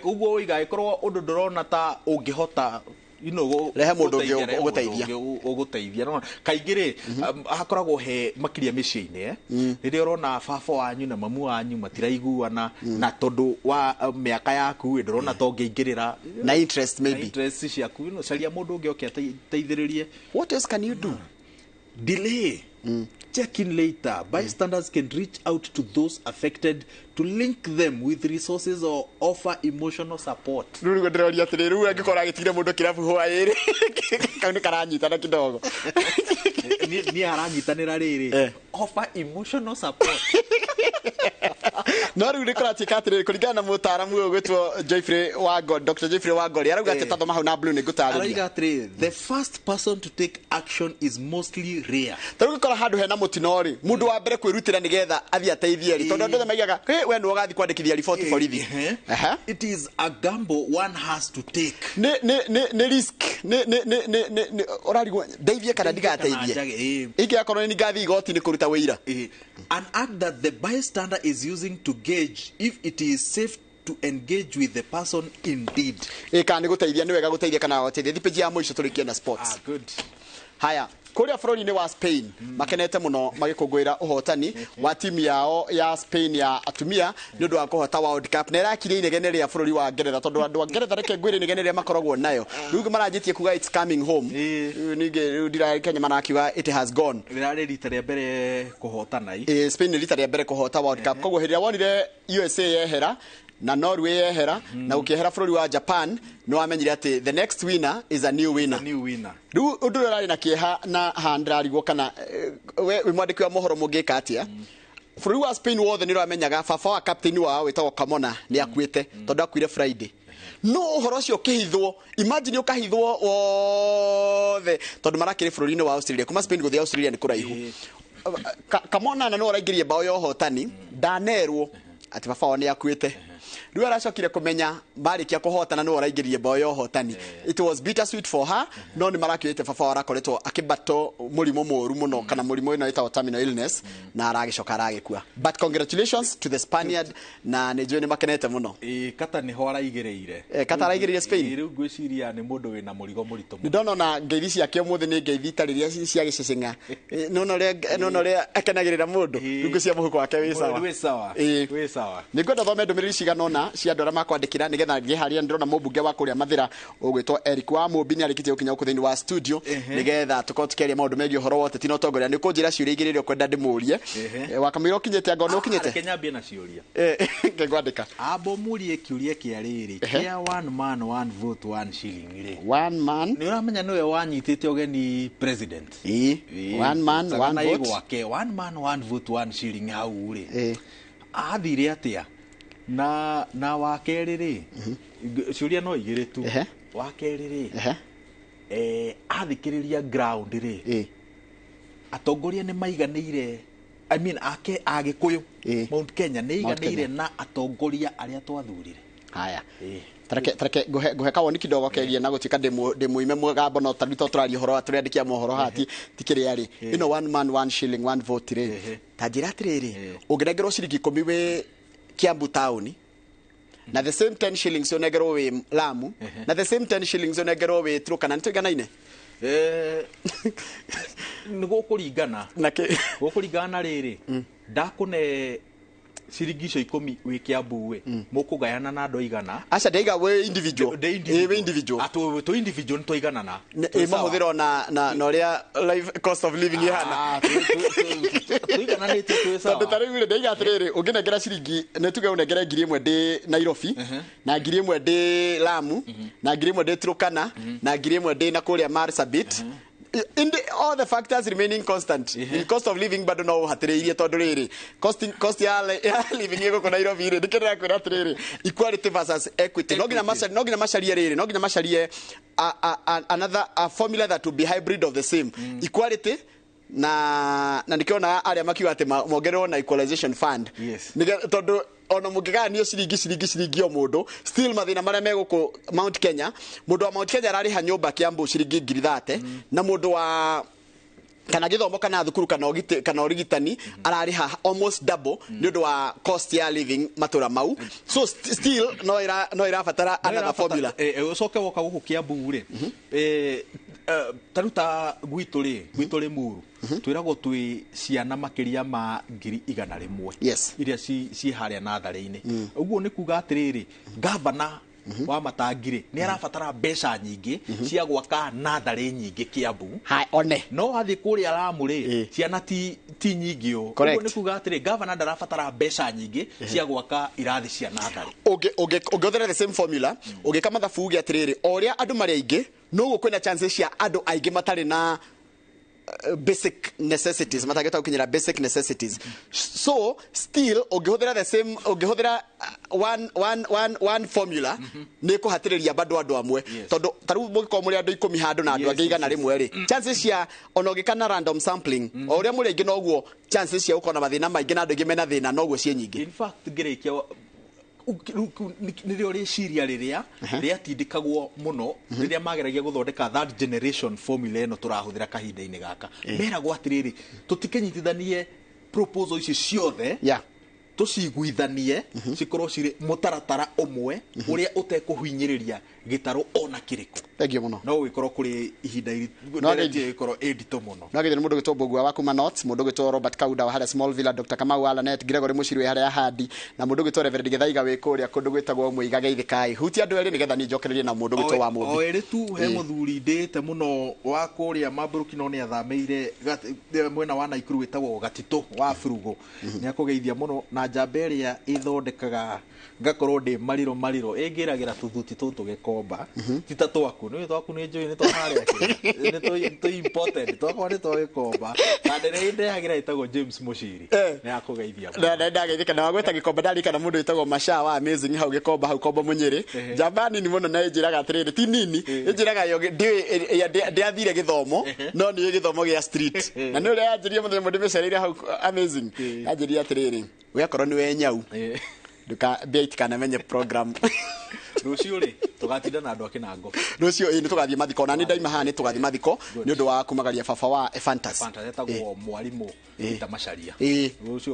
Ũguo ũiga angĩkorwo ũndũ ndũrona ta ũngĩhota
rehe mundu
uguteithia no kaingire hakoragwo he makiria miciini riria urona baba wanyu na mamu wanyu matiraiguana na tondu wa miaka yaku ndurona tongeingirira
na interest maybe
interest ciaku caria mundu ungi oke ateithiririe.
What else can you do?
Delay. Check in later. Bystanders can reach out to those affected to link them with resources or offer emotional support.
Ruru ndĩroria atĩrĩ rĩu angĩkorwo agĩtigire mũndũ kĩrabu hwaĩ-rĩ kau nĩ karanyitana kidogo
ni aranyitanĩra rĩrĩ offer emotional support.
No rĩu nĩkũratuĩka atĩrĩrĩ kũringana na mũtaaramu ũyũ gwĩtwo Joyfrey Wangori, Dr. Joyfrey Wangori arauga atĩ tathoma hau na blue nĩngũtarĩria.
Arauga atĩrĩ the first person to take action is mostly rare.
Tarĩu gũkora handũ hena mũtino-rĩ mũndũ wa mbere kwĩrutĩra nĩgetha athiĩ ateithie-rĩ tondũ andũ othe maigaga we nĩ ũgathiĩ kwandĩkithia riboti borithi.
It is a gamble one has to take.
Nĩ risk ũrarigwo ndeithie kana ndigateithie ingĩakorwo nĩ ngathiĩ igoti-inĩ kũruta wĩira.
An act that the bystander is using to gauge if it is safe to engage with the person indeed.
Kana nĩ gũteithia nĩ wega gũteithia kana gũteithia thipeji ya mũico tũrĩkie na sports.
Good.
Haya kuria bũrũri-inĩ wa Spain makenete mũno magĩkũngũĩra ũhotani wa timu yao ya Spain ya atumia nĩ ũndũ wa kũhota World Cup na ĩrakirie inegene rĩa bũrũri wa Ngeretha tondũ andũ a Ngeretha reke ngwĩre inegene rĩa makoragwo nayo rĩu maranjĩtie kuga it's coming home ningĩ ndirarĩ Kenya marakiuga it has gone.
Rĩrarĩ rita rĩa mbere kũhotana
Spain nĩ rita rĩa mbere kũhota World Cup koguo hĩndĩ ĩrĩa wonire USA yehera na Norway yehera na ukihera bũrũri wa Japan no wamenyire ati the next winner is a new winner. Riu undu urari na kieha na handrarigwo kana we mwandiki wa mohoro mungika atia bũrũri wa Spain wothe ni ramenyaga baba wa captain wao wetagwo Kamona ni akuite tondu akuire Friday no uhoro ucio kihithwo imagine ukahithwo wothe tondu marakire bũrũri-inĩ wa Australia kuma Spain guthia Australia ni kuraihu Kamona na no araingĩrie bao ya hotani ndanerwo ati baba wao ni akuite riu aracokire kumenya barikia kuhotana no araingĩrie bao ya hotani. It was bittersweet for her no ni marakĩte baba wao arakoretwo akibato mũrimũ mũru mũno kana mũrimũ ĩno ĩtagwo terminal illness na aragicoka aragĩkua but congratulations to the Spaniard na nĩ njũĩ nĩ makenete mũno.
Kata nĩ ho araigĩrĩire
Kata araigĩrĩire Spain
rĩu ngwĩciria nĩ mũndũ wĩna mũrigo mũritũ mũno.
Ndona na ngeithi ciake ũmũthĩ nĩ ngeithi itarĩ cia gĩcecenga no rĩa akenagĩrĩra mũndũ rĩu cia mũhuko wake wĩ sawa nĩ ngwenda thome ndũmĩrĩri cigana ũna cia andũ arĩa makwandĩkĩra nĩgetha ngĩharia ndĩrona mũmbunge wa kũrĩa Mathira ũgwĩtwo Eric wa Mũmbi nĩ arĩkĩtie gũkinya gũkũ thĩinĩ wa studio nĩgetha tũkorwo tũkĩaria maũndũ megiĩ ũhoro wa ũteti na ũtongoria nĩ kũnjĩra ciũria igĩrĩ iria ũkwenda ndĩmũrie wakamũira ũkinyĩte anga nĩ ũkinyĩte
Kenya mbia na ciũria
ngwandĩka
abo mũrie kĩũria kĩa rĩrĩ kĩa one man one vote one shilling rĩ
one man
nĩ ũramenya nĩwe wanyitĩte ũgeni president
one man one vote
one man one vote one shilling hau rĩ athire atĩa na wakerĩ rĩ ciũria no igĩrĩ tu wakerĩ rĩ athikĩrĩria ground rĩ atongoria nĩ maiganĩire I mean agĩkũyũ Mount Kenya nĩ iganĩire na atongoria arĩa twathurire.
Haya tareke nguhe kawoni kidogo kegie na gutika ndĩmuime mũgambo no tarito tũraria ũhoro wa tũrĩandikia mohoro hati tikĩrĩ arĩ ino one man one shilling one vote rĩ tanjĩra atĩrĩrĩ ũngĩnengerwo ciringi 10 wĩ Kiambu town na the same 10 shillings ũnengerwo wĩ Lamu na the same 10 shillings ũnengerwo wĩ Turkana nĩ tũiganaine
nĩ gũkũringana rĩrĩ ndakũne ciringi icio 10 wĩ Kiambu we mũkũgayana na andũ aigana
aca ndaiga we individual we individual
to individual tũiganana
mahũthĩro na ũrĩa life cost of living ihana
tũigananĩtie twĩ sawa
tondũ tarĩu ndaiga atĩrĩrĩ ũngĩnengera ciringi nĩ tuge ũnengere 1,000 ndĩ Nairobi na 1,000 ndĩ Lamu na 1,000 ndĩ Turkana na 1,000 ndĩ na kũrĩa Marsabit all the factors remaining constant in cost of living bado no hatĩrĩirie tondũ rĩrĩ cost ya living ĩgũkũ Nairobi rĩ ndĩkĩrĩra kwĩra atĩrĩrĩ equality versus equity no nginya macarie rĩrĩ no nginya macarie a formula that will be hybrid of the same equality na nikiona arĩa makiuga atĩ mongererwo na equalization fund tondũ ona mũngĩgayanio ciringi o mũndũ still mathĩna marĩa megũkũ Mount Kenya mũndũ wa Mount Kenya ararĩha nyũmba Kiambu ciringi 30,000 na mũndũ wa kana githomo kana thukuru kana urigitani arariha almost double nĩũndũ wa cost ya living matura mau so still no irabatara another formula
ucoke woka guku Kiambu ri taruta gwitũ Muru twiragwo twi ciana makiria ma 100,000
yes
iria ci haria natharĩ-inĩ ũguo nĩ kuga atĩrĩrĩ governor wa Matangire ni arabatara mbeca nyingĩ cia gwaka natharĩ nyingĩ Kiambu no athi kuria Ramuri ciana ti nyingĩ ũguo ni kuga atĩrĩ governor ndarabatara mbeca nyingĩ cia gwaka irathi cia natharĩ
ũngĩhũthĩra the same formula ũngĩka mathabu uge atĩrĩrĩ o ũrĩa andũ marĩ aingĩ no kwĩna chances cia andũ aingĩ matarĩ na basic necessities matageta ukinyira basic necessities so still ũngĩhũthĩra the same ũngĩhũthĩra one formula nĩ kuhatĩrĩria bado andũ amwe tondũ taru mũgĩkorwo mũrĩ andũ 10 handũ na andũ angĩ 100 rĩmwe rĩ chances cia ona ũgĩkana random sampling o ũrĩa mũrĩ aingĩ noguo chances cia gũkorwo na mathĩna maingĩ na andũ aingĩ mena thĩna noguo ciĩ nyingĩ
in fact ngĩrĩkia nĩrĩo rĩciria rĩrĩa rĩatindĩkagwo mũno rĩrĩa mageragia gũthondeka third generation formula ĩno tũrahũthĩra kahinda-inĩ gaka meragwo atĩrĩrĩ tũtikĩnyitithanie proposal ici ciothe tuciguithanie cikorwo cirĩ mũtaratara ũmwe ũrĩa ũtekũhinyĩrĩria gĩtarũ ona kĩrĩkũ
thengiũ mũno
no gĩkorwo kũrĩ ihinda gĩkorwo edito mũno
no gĩthĩ mũndũ gĩtwo Mbũgua wa kuma North mũndũ gĩtwo Robert Kauda wa harĩa Smallville Dr. Kamau Alanet Gregory Mushirwe harĩa Handi na mũndũ gĩtwo Reverend Gĩthaiga wĩ kũrĩa kũndũ gwĩtagwo Mũiga Geithikai hutia andũ erĩ nĩgetha nĩnjokererie na mũndũ gĩtwo wa Mũmbi
o erĩ tu he mũthuri ndĩte mũno wa kũrĩa Mamburuki no nĩ athameire mwena wa Naikuru wĩtagwo Gatitũ wa Furugo nĩ akũgeithia mũno na njamba ĩrĩa ĩthondekaga ngakorwo ndĩ mariro ĩngĩragĩra tuthuti tũtũ gĩkomba tita twaku nĩ twaku nĩ njũĩ nĩ twaharĩa nĩ important twakwa nĩ twagĩkomba na ndĩrĩ ndehagĩra ĩtagwo James Mushiri nĩ akũgeithia
na ndageithĩka na wagweta gĩkomba ndarika na mũndũ ĩtagwo Masha wa Amazing hau gĩkomba hau kombo Mũnyĩrĩ Jabani ni mũno na ĩnjĩraga atĩrĩrĩ ti nini ĩnjĩraga yo ndĩathire gĩthomo no nĩ gĩthomo gĩa street na nĩ ũrĩa yanjĩria mũthenya mũndũ mĩcereire hau Amazing yanjĩria atĩrĩrĩ ũgakorwo nĩ we nyau duka bait kana menye program
rucio ri tugatinda na andu akinango
rucio ni tugathie mathiko na ni ndaima haha ni tugathie mathiko ni undu wa kumagaria baba wa Fantasy
etagwo mwarimu ita macaria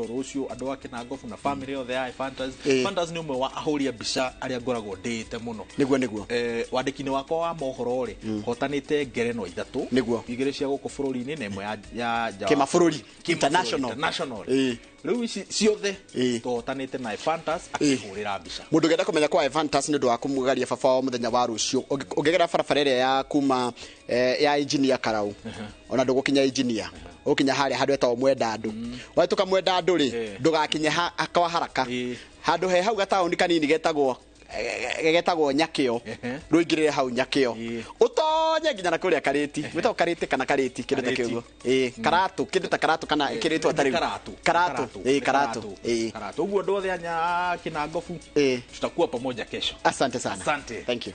rucio andu akinango na family yothe ya Fantasy ni umwe wa ahũria mbica aria ngoragwo ndĩte mũno
niguo
wandĩki-inĩ wakwa wa mohoro ri hotanĩte ngerenwa 3
niguo
igĩrĩ cia gũkũ bũrũri-inĩ na ĩmwe ya
kĩmabũrũri international
rĩu ici ciothe tũhotanĩte na Fantasy akĩhũrĩra mbica
mũndũ ngenda kũmenya kwa Fantasy nĩ ũndũ wa kumugaria baba wa mũthenya wa rũcio ũngĩgera barabara ĩrĩa ya kuma ya engineer Karau ona ndũgũkinya engineer ũkinya harĩa handũ etagwo Mwendandũ wahĩtũka Mwendandũ rĩ ndũgakinye akawa haraka handũ he hau gataũni kanini getagwo Nyakĩo rũingĩrĩre hau Nyakĩo utonye nginya na kũrĩa Karĩti wĩtagwo Karĩti kana Karĩti kĩndũ ta kĩugo Karatu kĩndũ ta Karatu kana kĩrĩtwo atarĩ Karatu
ũguo ndothe anya kinangofu tutakuwa pamoja kesho
asante sana
asante
thank you